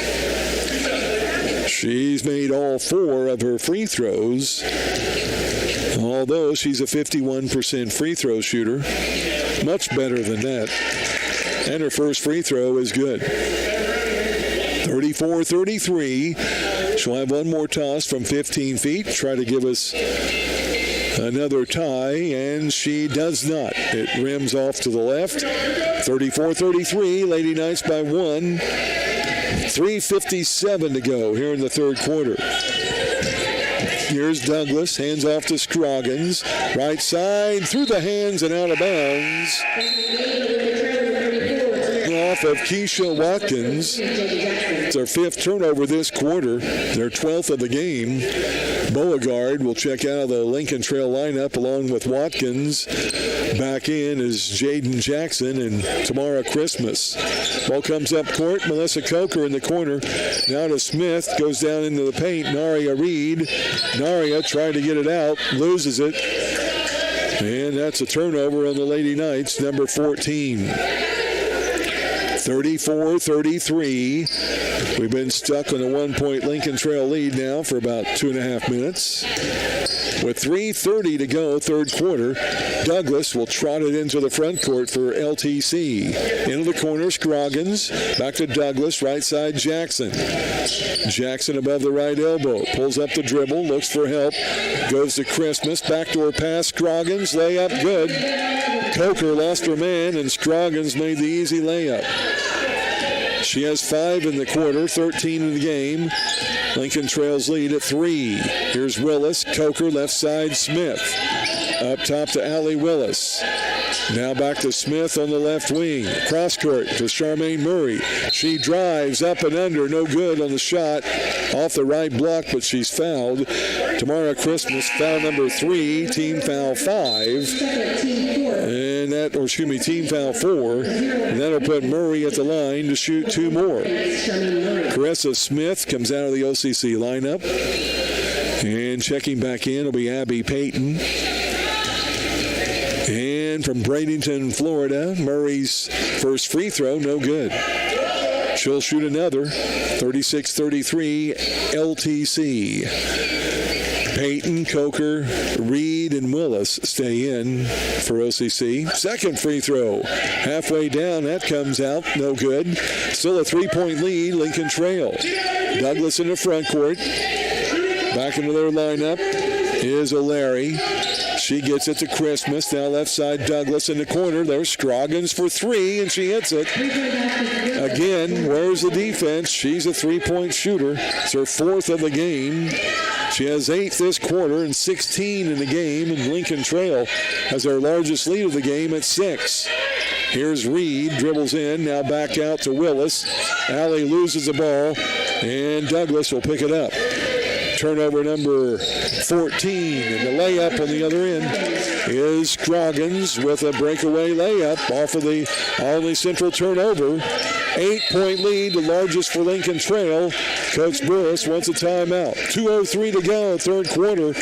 She's made all 4 of her free throws, although she's a 51% free throw shooter. Much better than that. And her first free throw is good. 34-33. She'll have one more toss from 15 feet. Try to give us another tie, and she does not. It rims off to the left. 34-33. Lady Knights by 1. 3:57 to go here in the third quarter. Here's Douglas, hands off to Scroggins. Right side, through the hands and out of bounds. Off of Keisha Watkins. It's their 5th turnover this quarter, their 12th of the game. Beauregard will check out of the Lincoln Trail lineup along with Watkins. Back in is Jaden Jackson and Tamara Christmas. Ball comes up court. Melissa Coker in the corner. Now to Smith. Goes down into the paint. Naria Reed. Naria trying to get it out. Loses it. And that's a turnover on the Lady Knights, number 14. 34-33. We've been stuck on a 1-point Lincoln Trail lead now for about 2.5 minutes. With 3:30 to go, third quarter, Douglas will trot it into the front court for LTC. Into the corner, Scroggins. Back to Douglas, right side, Jackson. Jackson above the right elbow. Pulls up the dribble, looks for help. Goes to Christmas. Backdoor pass, Scroggins. Layup, good. Coker lost her man, and Scroggins made the easy layup. She has 5 in the quarter, 13 in the game. Lincoln Trail's lead at 3. Here's Willis. Coker, left side, Smith. Up top to Allie Willis. Now back to Smith on the left wing. Cross court to Charmaine Murray. She drives up and under. No good on the shot. Off the right block, but she's fouled. Tamara Christmas, foul number 3. Team foul 5. And that, or excuse me, team foul 4. And that'll put Murray at the line to shoot 2 more. Caressa Smith comes out of the OCC lineup. And checking back in will be Abby Payton. And from Bradenton, Florida, Murray's first free throw, no good. She'll shoot another. 36-33, LTC. Payton, Coker, Reed, and Willis stay in for OCC. Second free throw. Halfway down, that comes out, no good. Still a 3-point lead, Lincoln Trail. Douglas in the front court. Back into their lineup is O'Leary. She gets it to Christmas. Now left side, Douglas in the corner. There's Scroggins for 3, and she hits it. Again, where's the defense? She's a 3-point shooter. It's her 4th of the game. She has 8 this quarter and 16 in the game, and Lincoln Trail has their largest lead of the game at 6. Here's Reed, dribbles in, now back out to Willis. Allie loses the ball, and Douglas will pick it up. Turnover number 14, and the layup on the other end is Scroggins with a breakaway layup off of the Olney Central turnover. 8-point lead, the largest for Lincoln Trail. Coach Burris wants a timeout. 2:03 to go, third quarter.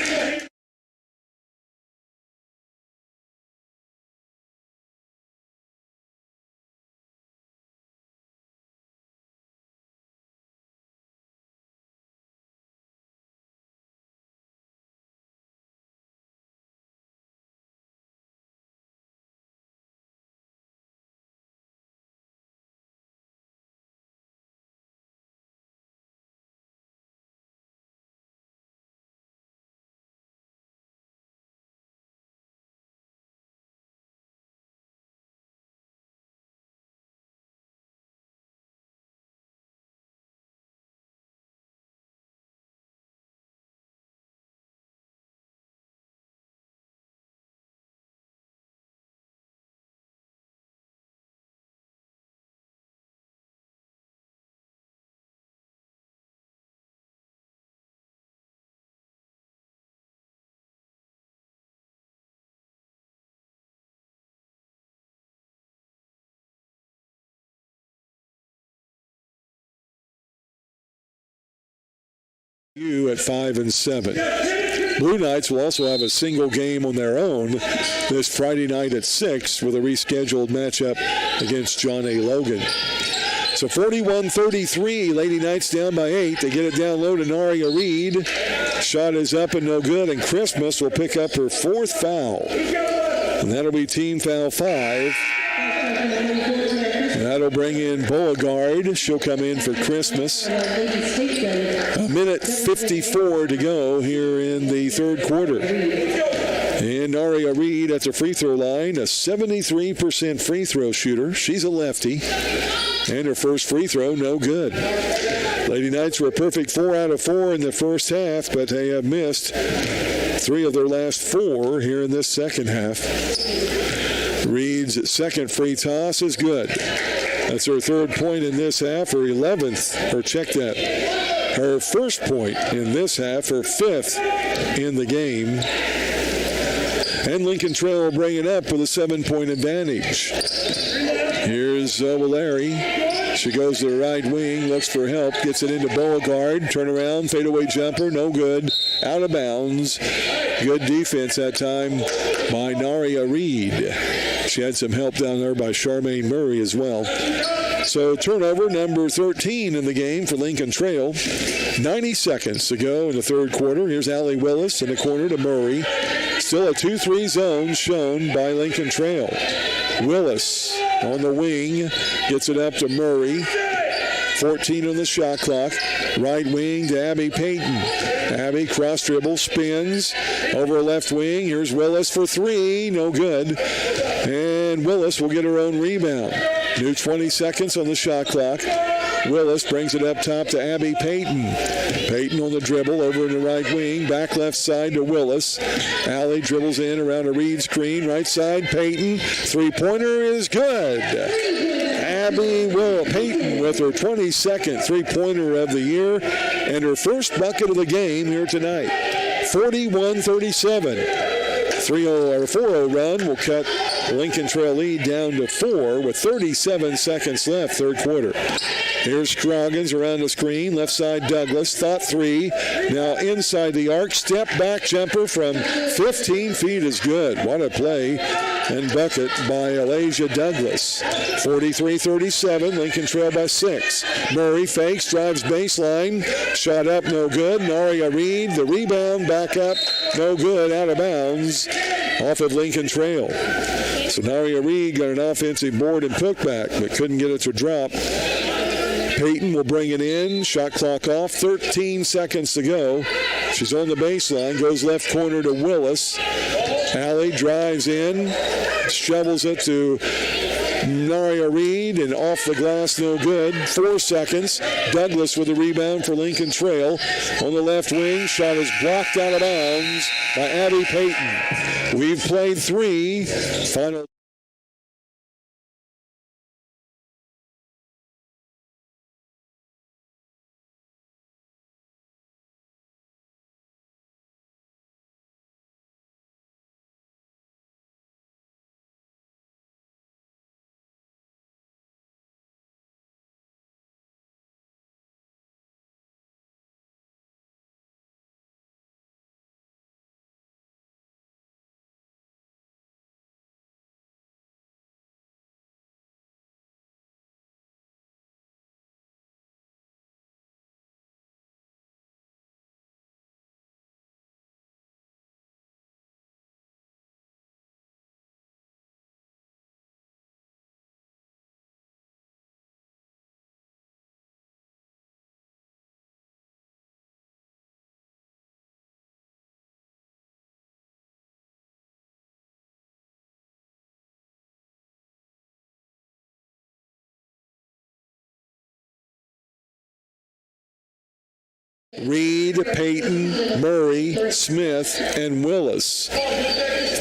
You at 5-7. Blue Knights will also have a single game on their own this Friday night at 6 with a rescheduled matchup against John A. Logan. So 41-33, Lady Knights down by 8. They get it down low to Naria Reed. Shot is up and no good, and Christmas will pick up her 4th foul. And that'll be team foul 5. That'll bring in Beauregard. She'll come in for Christmas. A minute 54 to go here in the third quarter. And Naria Reed at the free throw line, a 73% free throw shooter. She's a lefty. And her first free throw, no good. Lady Knights were a perfect 4 out of 4 in the first half, but they have missed 3 of their last 4 here in this second half. Reed's second free toss is good. That's her 3rd point in this half, her 11th, or check that, her first point in this half, her 5th in the game. And Lincoln Trail will bring it up with a 7-point advantage. Here's Valeri. She goes to the right wing, looks for help, gets it into Beauregard. Turnaround, fadeaway jumper, no good. Out of bounds. Good defense that time by Naria Reed. She had some help down there by Charmaine Murray as well. So turnover number 13 in the game for Lincoln Trail. 90 seconds to go in the third quarter. Here's Allie Willis in the corner to Murray. Still a 2-3 zone shown by Lincoln Trail. Willis on the wing, gets it up to Murray. 14 on the shot clock. Right wing to Abby Payton. Abby cross dribble, spins over left wing. Here's Willis for 3, no good. And Willis will get her own rebound. New 20 seconds on the shot clock. Willis brings it up top to Abby Payton. Payton on the dribble over in the right wing. Back left side to Willis. Allie dribbles in around a Reed screen. Right side, Payton. Three-pointer is good. Abby Payton with her 22nd three-pointer of the year and her first bucket of the game here tonight. 41-37. 4-0 run will cut the Lincoln Trail lead down to 4 with 37 seconds left, third quarter. Here's Scroggins around the screen. Left side, Douglas. Thought 3. Now inside the arc. Step back jumper from 15 feet is good. What a play and bucket by Alasia Douglas. 43-37. Lincoln Trail by 6. Murray fakes, drives baseline. Shot up, no good. Naria Reed, the rebound, back up, no good. Out of bounds off of Lincoln Trail. So Naria Reed got an offensive board and putback, but couldn't get it to drop. Payton will bring it in. Shot clock off. 13 seconds to go. She's on the baseline. Goes left corner to Willis. Allie drives in. Shovels it to Naria Reed, and off the glass, no good. 4 seconds. Douglas with the rebound for Lincoln Trail. On the left wing, shot is blocked out of bounds by Abby Payton. We've played 3. Final. Reed, Payton, Murray, Smith, and Willis.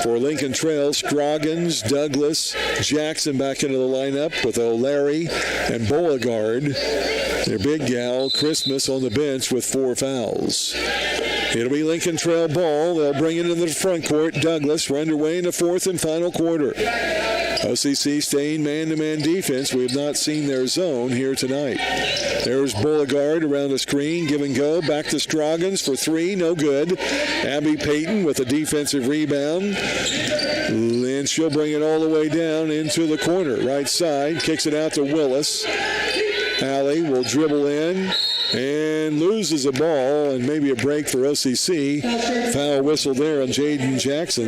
For Lincoln Trail, Scroggins, Douglas, Jackson back into the lineup with O'Leary and Beauregard. Their big gal, Christmas, on the bench with 4 fouls. It'll be Lincoln Trail ball. They'll bring it into the front court. Douglas, we're underway in the fourth and final quarter. OCC staying man-to-man defense. We have not seen their zone here tonight. There's Beauregard around the screen. Give and go. Back to Scroggins for three. No good. Abby Payton with a defensive rebound. And she'll bring it all the way down into the corner. Right side. Kicks it out to Willis. Allie will dribble in and loses a ball, and maybe a break for OCC. Foul whistle there on Jaden Jackson.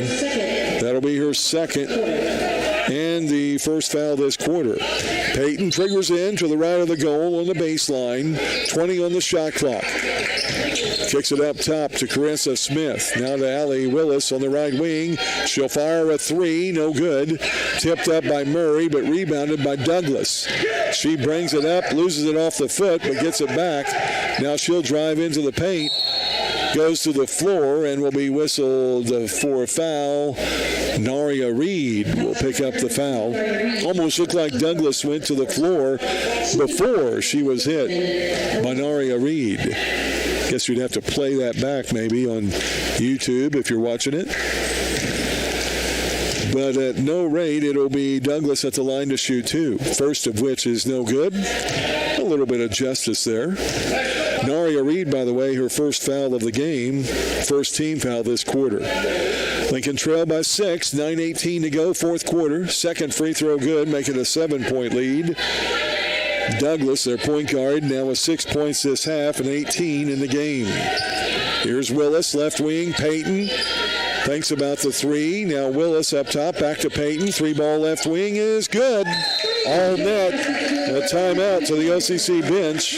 That'll be her second and the first foul this quarter. Payton triggers in to the right of the goal on the baseline. 20 on the shot clock. Kicks it up top to Carissa Smith. Now to Allie Willis on the right wing. She'll fire a three. No good. Tipped up by Murray, but rebounded by Douglas. She brings it up, loses it off the foot, but gets it back. Now she'll drive into the paint. Goes to the floor and will be whistled for a foul. Naria Reed will pick up the foul. Almost looked like Douglas went to the floor before she was hit by Naria Reed. Guess you'd have to play that back maybe on YouTube if you're watching it. But at no rate, it'll be Douglas at the line to shoot two. First of which is no good. A little bit of justice there. Naria Reed, by the way, her first foul of the game. First team foul this quarter. Lincoln trail by 6. 9:18 to go, fourth quarter. Second free throw good, making a 7-point lead. Douglas, their point guard, now with 6 points this half and 18 in the game. Here's Willis, left wing, Payton. Thinks about the three. Now Willis up top, back to Payton. Three ball left wing is good. All net. A timeout to the OCC bench.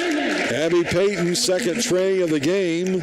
Abby Payton, second tray of the game.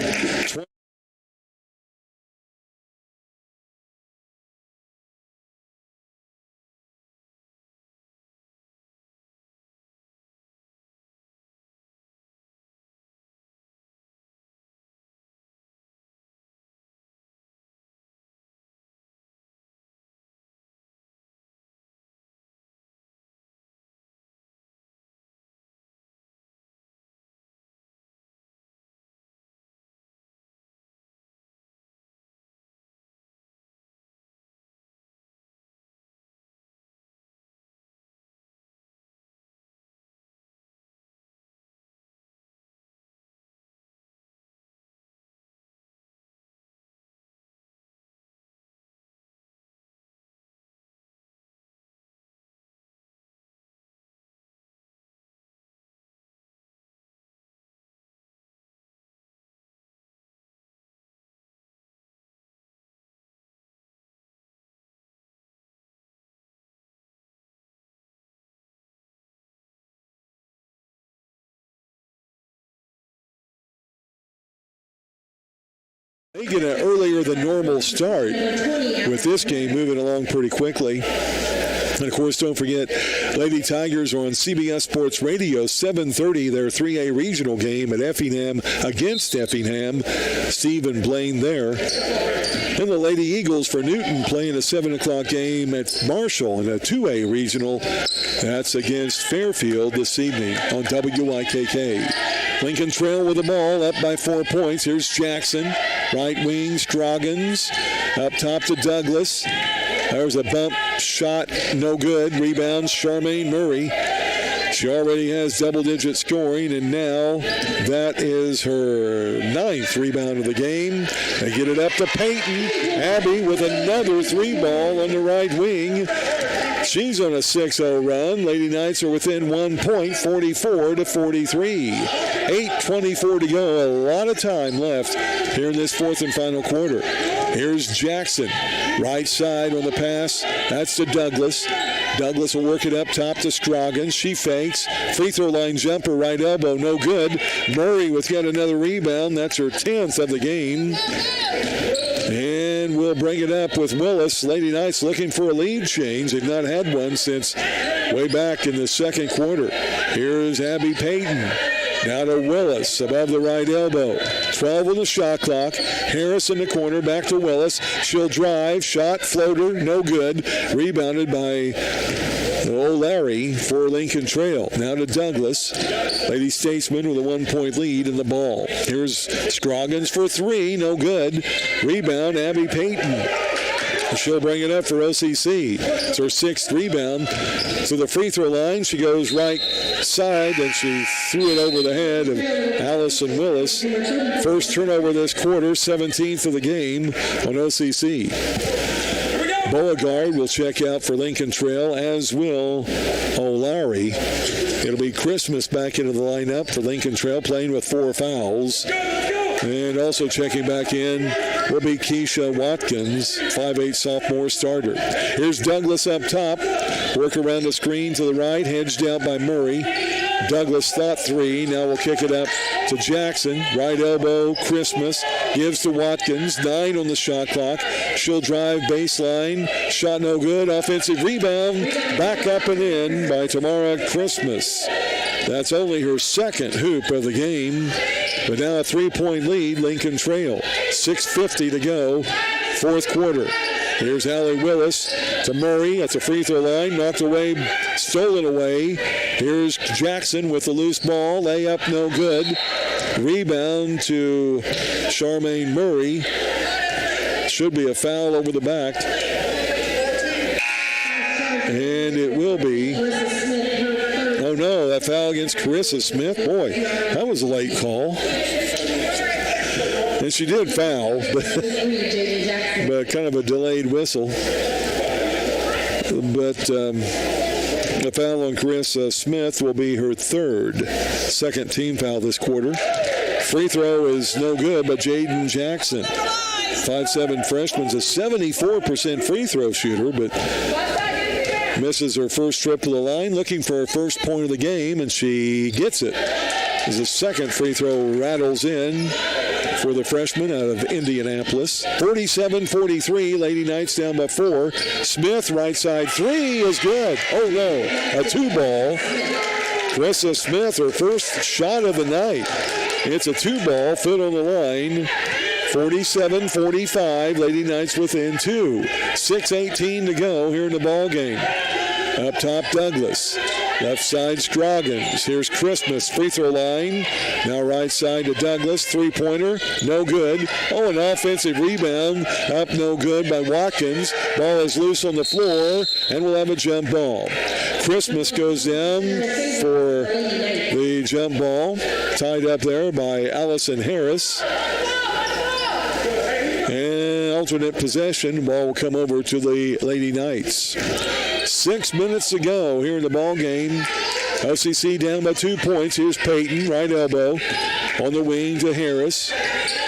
They get an earlier than normal start with this game moving along pretty quickly. And, of course, don't forget, Lady Tigers are on CBS Sports Radio, 7:30, their 3A regional game at Effingham against Effingham. Steve and Blaine there. And the Lady Eagles for Newton playing a 7 o'clock game at Marshall in a 2A regional. That's against Fairfield this evening on WIKK. Lincoln trail with the ball, up by 4 points. Here's Jackson, right wing, Scroggins, up top to Douglas. There's a bump shot, no good. Rebounds, Charmaine Murray. She already has double-digit scoring, and now that is her 9th rebound of the game. They get it up to Payton. Abby with another three ball on the right wing. She's on a 6-0 run. Lady Knights are within 1 point, 44-43. 8:24 to go. A lot of time left here in this fourth and final quarter. Here's Jackson. Right side on the pass. That's to Douglas. Douglas will work it up top to Scroggins. She fakes. Free throw line jumper, right elbow, no good. Murray with yet another rebound. That's her 10th of the game. And we'll bring it up with Willis. Lady Knights looking for a lead change. They've not had one since way back in the second quarter. Here's Abby Payton. Now to Willis, above the right elbow. 12 on the shot clock. Harris in the corner, back to Willis. She'll drive, shot, floater, no good. Rebounded by O'Larry for Lincoln Trail. Now to Douglas. Lady Statesman with a 1 point lead in the ball. Here's Scroggins for three, no good. Rebound, Abby Payton. She'll bring it up for OCC. It's her 6th rebound. To the free throw line, she goes right side, and she threw it over the head of Allison Willis. First turnover this quarter, 17th of the game on OCC. Beauregard will check out for Lincoln Trail, as will O'Lowry. It'll be Christmas back into the lineup for Lincoln Trail, playing with 4 fouls. And also checking back in will be Keisha Watkins, 5'8" sophomore starter. Here's Douglas up top. Work around the screen to the right, hedged out by Murray. Douglas thought 3. Now we'll kick it up to Jackson. Right elbow, Christmas. Gives to Watkins. 9 on the shot clock. She'll drive baseline. Shot no good. Offensive rebound. Back up and in by Tamara Christmas. That's only her 2nd hoop of the game. But now a 3-point lead, Lincoln Trail. 6:50 to go, 4th quarter. Here's Allie Willis to Murray at the free throw line. Knocked away, stolen away. Here's Jackson with the loose ball. Layup no good. Rebound to Charmaine Murray. Should be a foul over the back. And it will be. Oh no, that foul against Carissa Smith. Boy, that was a late call. And she did foul, but kind of a delayed whistle. But the foul on Carissa Smith will be her 3rd, 2nd team foul this quarter. Free throw is no good, but Jaden Jackson, 5'7" freshman's a 74% free throw shooter, but misses her first trip to the line, looking for her first point of the game, and she gets it. As the 2nd free throw rattles in for the freshman out of Indianapolis. 47-43, Lady Knights down by 4. Smith, right side 3 is good. Oh no, a 2-ball. Carissa Smith, her first shot of the night. It's a 2-ball, foot on the line. 47-45, Lady Knights within 2. 6:18 to go here in the ball game. Up top, Douglas. Left side, Scroggins. Here's Christmas, free throw line. Now right side to Douglas, 3-pointer, no good. Oh, an offensive rebound, up no good by Watkins. Ball is loose on the floor, and we'll have a jump ball. Christmas goes down for the jump ball, tied up there by Allison Harris. And alternate possession, ball will come over to the Lady Knights. 6 minutes to go here in the ball game. OCC down by 2 points. Here's Peyton, right elbow on the wing to Harris.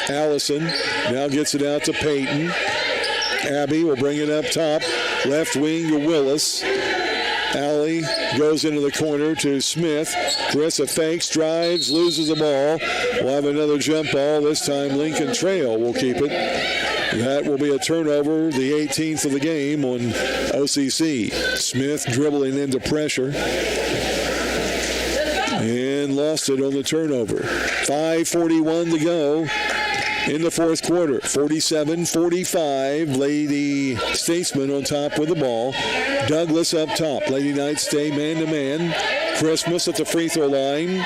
Allison now gets it out to Peyton. Abby will bring it up top. Left wing to Willis. Allie goes into the corner to Smith. Carissa fakes, drives, loses the ball. We'll have another jump ball. This time Lincoln Trail will keep it. That will be a turnover, the 18th of the game on OCC. Smith dribbling into pressure and lost it on the turnover. 5:41 to go in the 4th quarter. 47-45, Lady Statesman on top with the ball. Douglas up top. Lady Knights stay man-to-man. Christmas at the free throw line.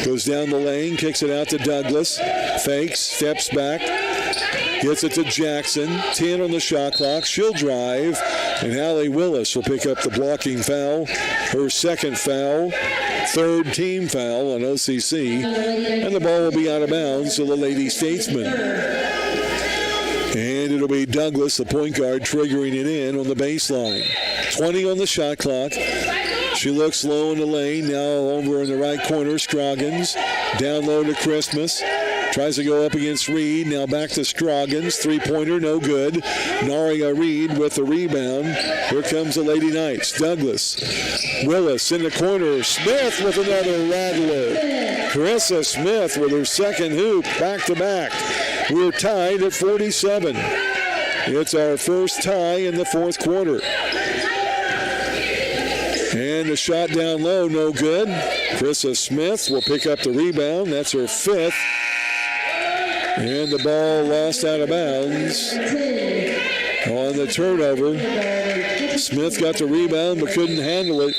Goes down the lane, kicks it out to Douglas. Fakes, steps back. Gets it to Jackson. 10 on the shot clock. She'll drive. And Allie Willis will pick up the blocking foul. Her 2nd foul. 3rd team foul on OCC. And the ball will be out of bounds to the Lady Statesman. And it'll be Douglas, the point guard, triggering it in on the baseline. 20 on the shot clock. She looks low in the lane. Now over in the right corner, Scroggins. Down low to Christmas. Tries to go up against Reed. Now back to Scroggins. 3-pointer, no good. Naria Reed with the rebound. Here comes the Lady Knights. Douglas. Willis in the corner. Smith with another rattler. Carissa Smith with her 2nd hoop. Back to back. We're tied at 47. It's our first tie in the 4th quarter. And the shot down low, no good. Carissa Smith will pick up the rebound. That's her 5th. And the ball lost out of bounds on the turnover. Smith got the rebound but couldn't handle it.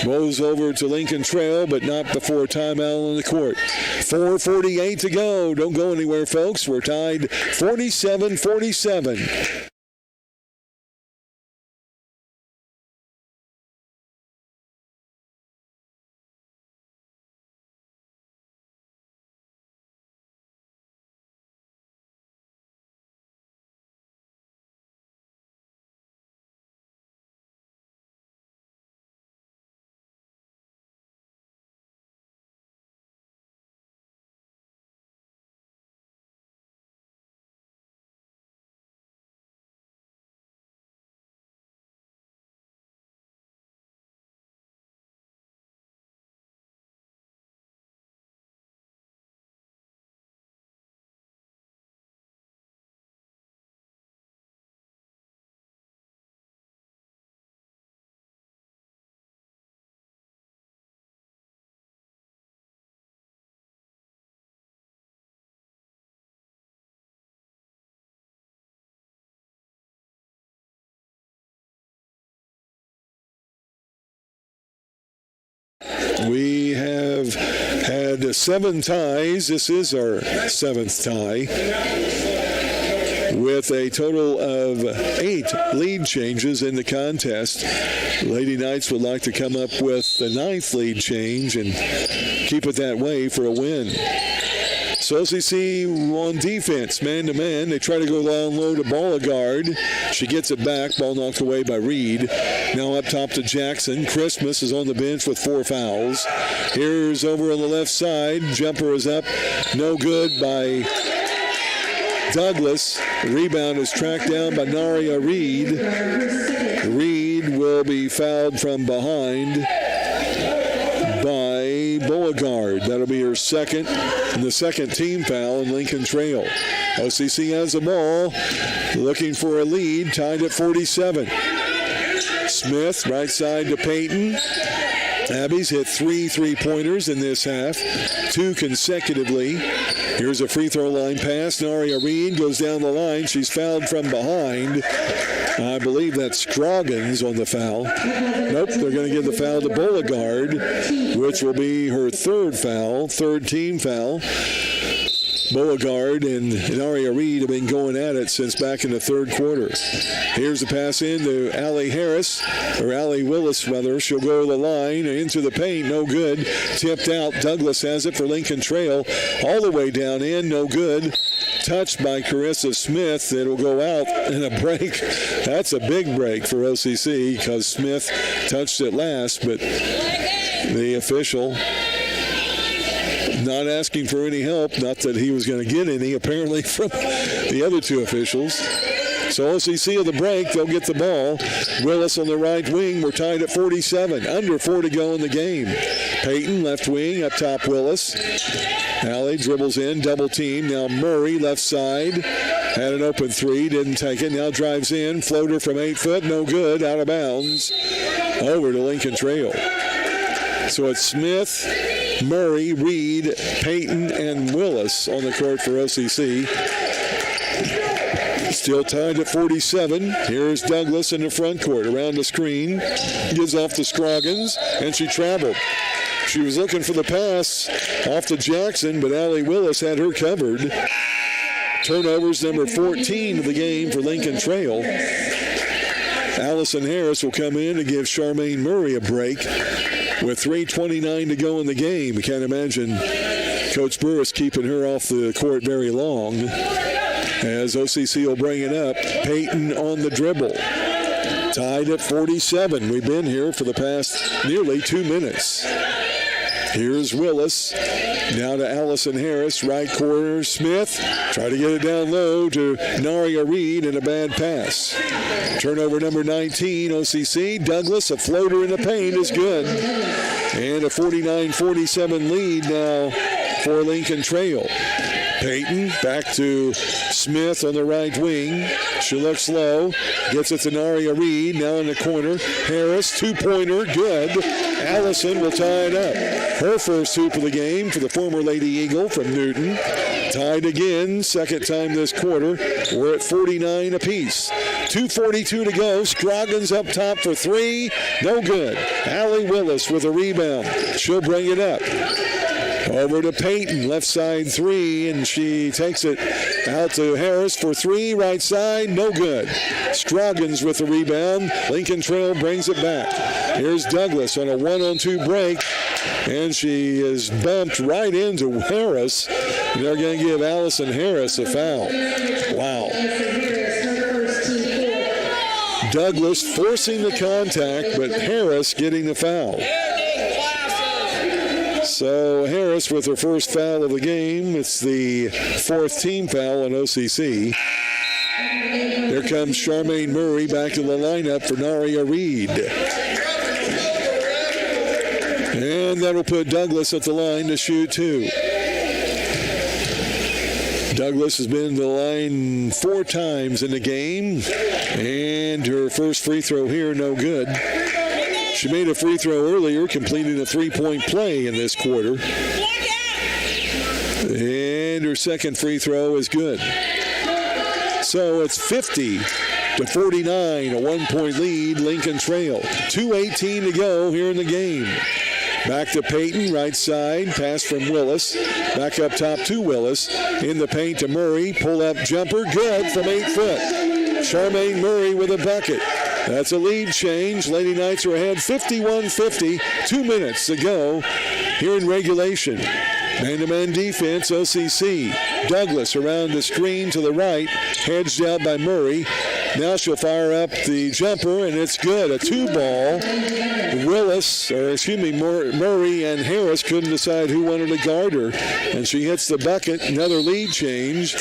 Goes over to Lincoln Trail, but not before timeout on the court. 4:48 to go. Don't go anywhere, folks. We're tied 47-47. We have had 7 ties. This is our 7th tie, with a total of 8 lead changes in the contest. Lady Knights would like to come up with the 9th lead change and keep it that way for a win. So OCC on defense, man-to-man. They try to go down low to Beauregard. She gets it back. Ball knocked away by Reed. Now up top to Jackson. Christmas is on the bench with 4 fouls. Here's over on the left side. Jumper is up. No good by Douglas. Rebound is tracked down by Naria Reed. Reed will be fouled from behind by Beauregard. That'll be her second, and the second team foul in Lincoln Trail. OCC has the ball, looking for a lead, tied at 47. Smith, right side to Peyton. Abby's hit 3 3-pointers in this half, 2 consecutively. Here's a free throw line pass. Naria Reed goes down the line. She's fouled from behind. I believe that's Scroggins on the foul. Nope, they're going to give the foul to Beauregard, which will be her 3rd foul, 3rd team foul. Beauregard and Naria Reed have been going at it since back in the 3rd quarter. Here's a pass in to Allie Willis rather. She'll go to the line into the paint, no good. Tipped out. Douglas has it for Lincoln Trail. All the way down in, no good. Touched by Carissa Smith. It'll go out in a break. That's a big break for OCC because Smith touched it last, but the official not asking for any help. Not that he was going to get any, apparently, from the other 2 officials. So OCC of the break, they'll get the ball. Willis on the right wing. We're tied at 47. Under 4 to go in the game. Peyton, left wing, up top Willis. Allie dribbles in, double team. Now Murray, left side. Had an open 3, didn't take it. Now drives in, floater from 8 foot, no good, out of bounds. Over to Lincoln Trail. So it's Smith, Murray, Reed, Peyton, and Willis on the court for OCC. Still tied at 47. Here's Douglas in the front court. Around the screen. Gives off to Scroggins, and she traveled. She was looking for the pass off to Jackson, but Allie Willis had her covered. Turnovers number 14 of the game for Lincoln Trail. Allison Harris will come in and give Charmaine Murray a break with 3:29 to go in the game. I can't imagine Coach Burris keeping her off the court very long, as OCC will bring it up. Peyton on the dribble. Tied at 47. We've been here for the past nearly 2 minutes. Here's Willis. Now to Allison Harris, right corner. Smith, try to get it down low to Naria Reed, and a bad pass. Turnover number 19, OCC. Douglas, a floater in the paint is good. And a 49-47 lead now for Lincoln Trail. Peyton back to Smith on the right wing. She looks low. Gets it to Naria Reed. Now in the corner. Harris, 2-pointer. Good. Allison will tie it up. Her first hoop of the game for the former Lady Eagle from Newton. Tied again. Second time this quarter. We're at 49 apiece. 2:42 to go. Scroggins up top for 3. No good. Allie Willis with a rebound. She'll bring it up. Over to Peyton, left side 3, and she takes it out to Harris for 3, right side, no good. Scroggins with the rebound. Lincoln Trail brings it back. Here's Douglas on a 1-on-2 break, and she is bumped right into Harris. And they're going to give Allison Harris a foul. Wow. Douglas forcing the contact, but Harris getting the foul. So Harris with her first foul of the game. It's the 4th team foul on OCC. Here comes Charmaine Murray back to the lineup for Naria Reed. And that'll put Douglas at the line to shoot 2. Douglas has been to the line 4 times in the game. And her first free throw here, no good. She made a free throw earlier, completing a 3-point play in this quarter. And her second free throw is good. So it's 50-49, a 1-point lead, Lincoln Trail. 2:18 to go here in the game. Back to Peyton, right side. Pass from Willis. Back up top to Willis. In the paint to Murray. Pull up jumper. Good from 8 foot. Charmaine Murray with a bucket. That's a lead change. Lady Knights are ahead 51-50. 2 minutes to go here in regulation. Man-to-man defense, OCC. Douglas around the screen to the right. Hedged out by Murray. Now she'll fire up the jumper, and it's good. A 2-ball. Murray and Harris couldn't decide who wanted to guard her. And she hits the bucket. Another lead change.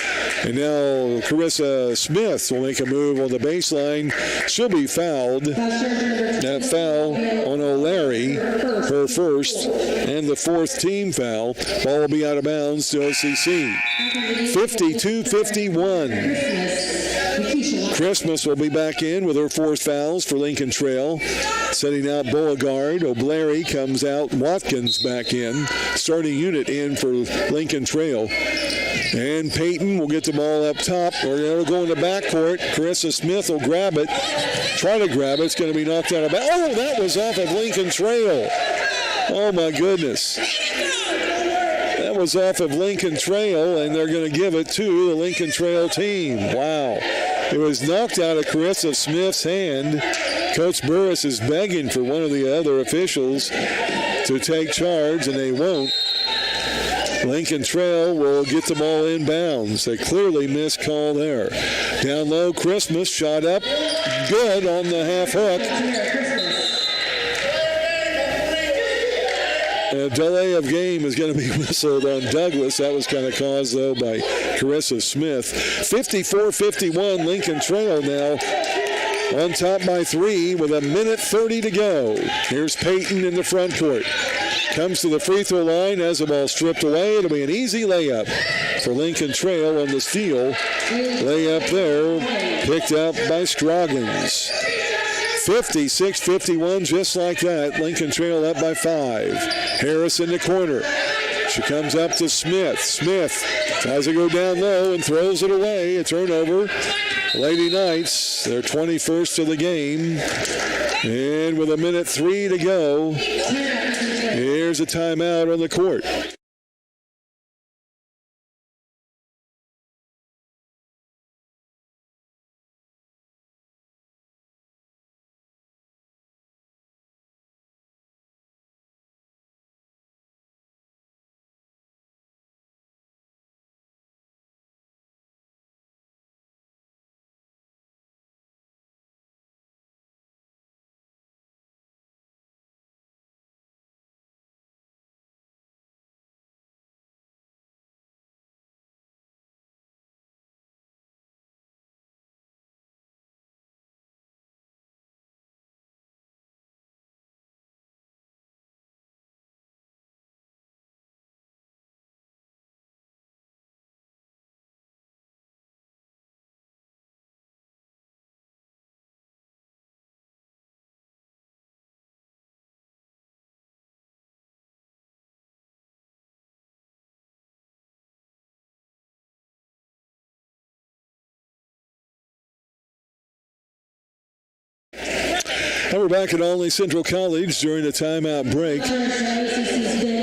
And now Carissa Smith will make a move on the baseline. She'll be fouled. That foul on O'Leary, her first, and the 4th team foul. Ball will be out of bounds to OCC. 52-51. Christmas will be back in with her forced fouls for Lincoln Trail. Setting out Beauregard. O'Leary comes out. Watkins back in. Starting unit in for Lincoln Trail. And Peyton will get the ball up top. Or go in the backcourt. Carissa Smith will grab it. Try to grab it. It's going to be knocked out of bounds. Oh, that was off of Lincoln Trail. Oh, my goodness. That was off of Lincoln Trail, and they're going to give it to the Lincoln Trail team. Wow. It was knocked out of Carissa Smith's hand. Coach Burris is begging for one of the other officials to take charge, and they won't. Lincoln Trail will get the ball inbounds. They clearly missed call there. Down low, Christmas shot up. Good on the half hook. A delay of game is going to be whistled on Douglas. That was kind of caused, though, by Carissa Smith. 54-51, Lincoln Trail now on top by 3 with 1:30 to go. Here's Peyton in the front court. Comes to the free throw line, has the ball stripped away. It'll be an easy layup for Lincoln Trail on the steal. Layup there, picked up by Scroggins. 56-51, just like that. Lincoln Trail up by 5. Harris in the corner. She comes up to Smith. Smith tries to go down low and throws it away. A turnover. Lady Knights, their 21st of the game. And with 1:03 to go, here's a timeout on the court. And we're back at Olney Central College during the timeout break.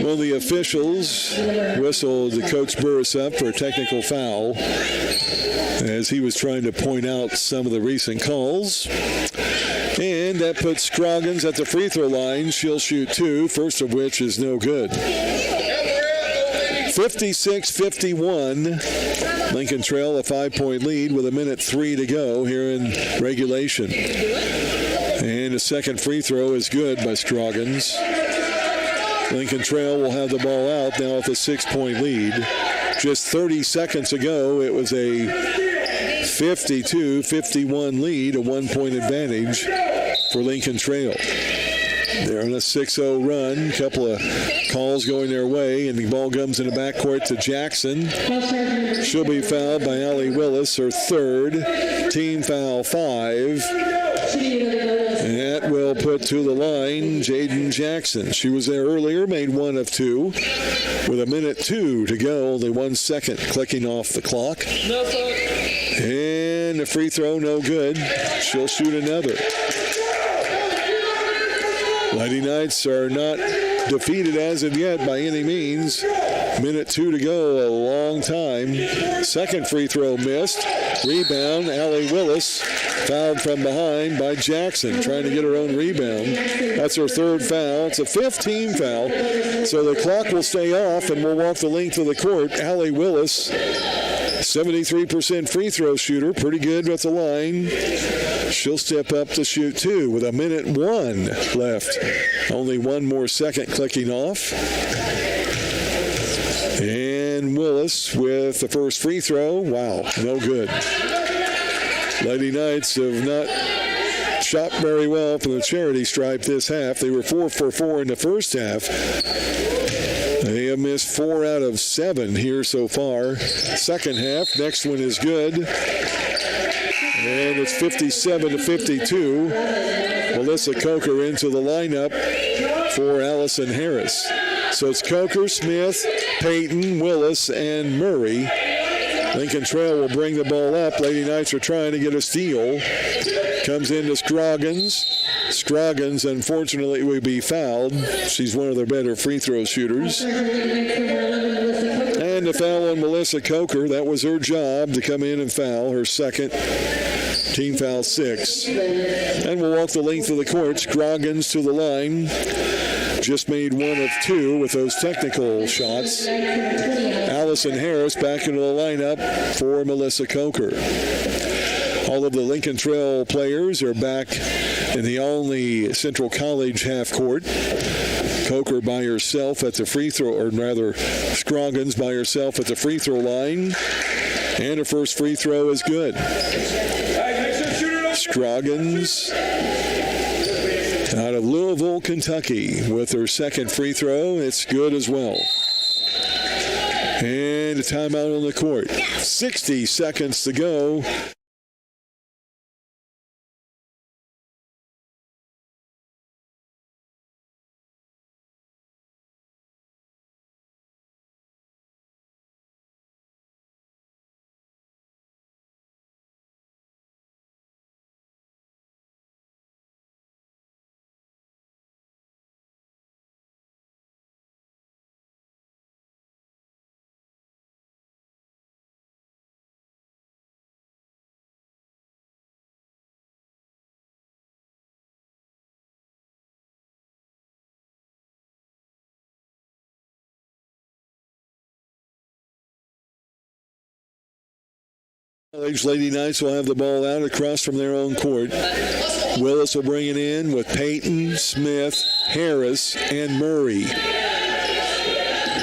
Well, the officials whistled Coach Burris up for a technical foul as he was trying to point out some of the recent calls. And that puts Scroggins at the free throw line. She'll shoot 2, first of which is no good. 56-51. Lincoln Trail a 5-point lead with 1:03 to go here in regulation. And a second free throw is good by Scroggins. Lincoln Trail will have the ball out now with a 6-point lead. Just 30 seconds ago, it was a 52-51 lead, a 1-point advantage for Lincoln Trail. They're on a 6-0 run. A couple of calls going their way, and the ball comes in the backcourt to Jackson. She'll be fouled by Allie Willis, her third. Team foul 5. And that will put to the line Jaden Jackson. She was there earlier, made 1 of 2. With 1:02 to go, only 1 second clicking off the clock. And the free throw, no good. She'll shoot another. Lady Knights are not defeated as of yet by any means. Minute 2 to go, a long time. Second free throw missed. Rebound, Allie Willis, fouled from behind by Jackson, trying to get her own rebound. That's her third foul. It's a 15 foul, so the clock will stay off and we'll walk the length of the court. Allie Willis, 73% free throw shooter, pretty good at the line. She'll step up to shoot 2 with a minute 1 left. Only one more second clicking off. And Willis with the first free throw. Wow, no good. Lady Knights have not shot very well from the charity stripe this half. They were 4 for 4 in the first half. They have missed 4 out of 7 here so far. Second half, next one is good. And it's 57-52. Melissa Coker into the lineup for Allison Harris. So it's Coker, Smith, Payton, Willis, and Murray. Lincoln Trail will bring the ball up. Lady Knights are trying to get a steal. Comes into Scroggins. Scroggins, unfortunately, will be fouled. She's one of their better free throw shooters. And the foul on Melissa Coker. That was her job, to come in and foul, her second. Team foul 6. And we'll walk the length of the court. Scroggins to the line. Just made 1 of 2 with those technical shots. Allison Harris back into the lineup for Melissa Coker. All of the Lincoln Trail players are back in the only Central College half court. Coker by herself at the free throw, or rather Scroggins by herself at the free throw line. And her first free throw is good. Scroggins out of Louisville, Kentucky, with her second free throw. It's good as well. And a timeout on the court. 60 seconds to go. Lady Knights will have the ball out across from their own court. Willis will bring it in with Payton, Smith, Harris, and Murray.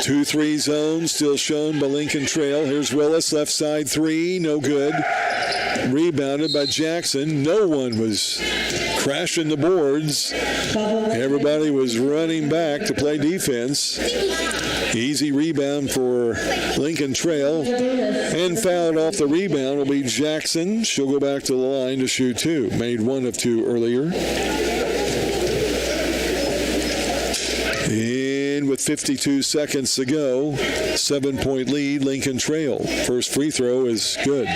2-3 zone still shown by Lincoln Trail. Here's Willis, left side 3, no good. Rebounded by Jackson. No one was crashing the boards. Everybody was running back to play defense. Easy rebound for Lincoln Trail. And fouled off the rebound will be Jackson. She'll go back to the line to shoot 2. Made 1 of 2 earlier. And with 52 seconds to go, 7-point lead, Lincoln Trail. First free throw is good.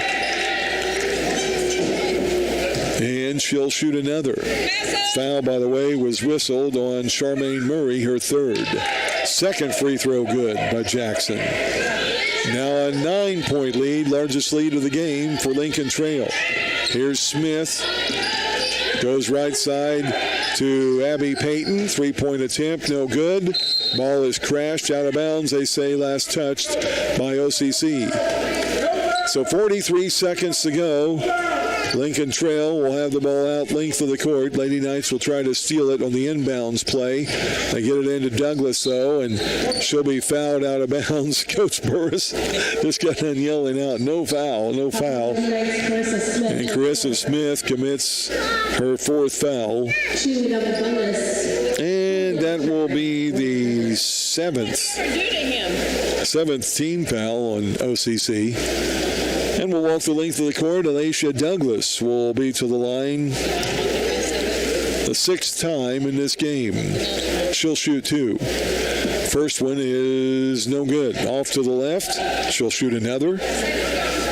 And she'll shoot another. Foul, by the way, was whistled on Charmaine Murray, her third. Second free throw good by Jackson. Now a 9-point lead, largest lead of the game for Lincoln Trail. Here's Smith. Goes right side to Abby Payton. 3-point attempt, no good. Ball is crashed out of bounds, they say, last touched by OCC. So 43 seconds to go. Lincoln Trail will have the ball out length of the court. Lady Knights will try to steal it on the inbounds play. They get it into Douglas, though, and she'll be fouled out of bounds. Coach Burris just got done yelling out, no foul, no foul. And Carissa Smith commits her 4th foul. And that will be the 7th team foul on OCC. And we'll walk the length of the court. Alacia Douglas will be to the line the 6th time in this game. She'll shoot 2. First one is no good. Off to the left. She'll shoot another.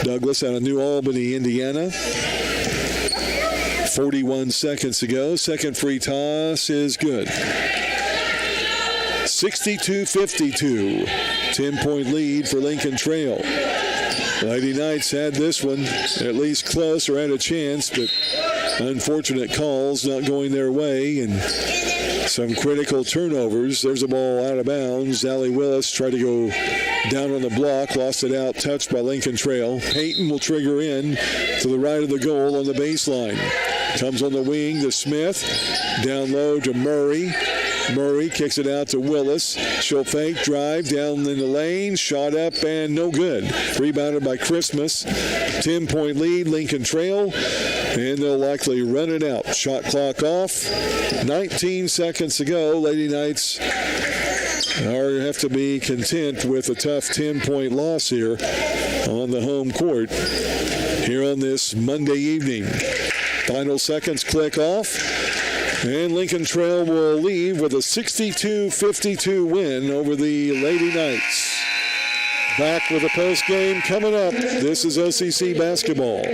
Douglas out of New Albany, Indiana. 41 seconds to go. Second free toss is good. 62-52. 10-point lead for Lincoln Trail. Lady Knights had this one at least close, or had a chance, but unfortunate calls not going their way and some critical turnovers. There's a ball out of bounds. Allie Willis tried to go down on the block, lost it out, touched by Lincoln Trail. Payton will trigger in to the right of the goal on the baseline. Comes on the wing to Smith. Down low to Murray. Murray kicks it out to Willis. She'll fake, drive down in the lane, shot up and no good. Rebounded by Christmas. 10-point lead, Lincoln Trail, and they'll likely run it out. Shot clock off. 19 seconds to go. Lady Knights have to be content with a tough 10-point loss here on the home court here on this Monday evening. Final seconds click off. And Lincoln Trail will leave with a 62-52 win over the Lady Knights. Back with a post game coming up. This is OCC basketball.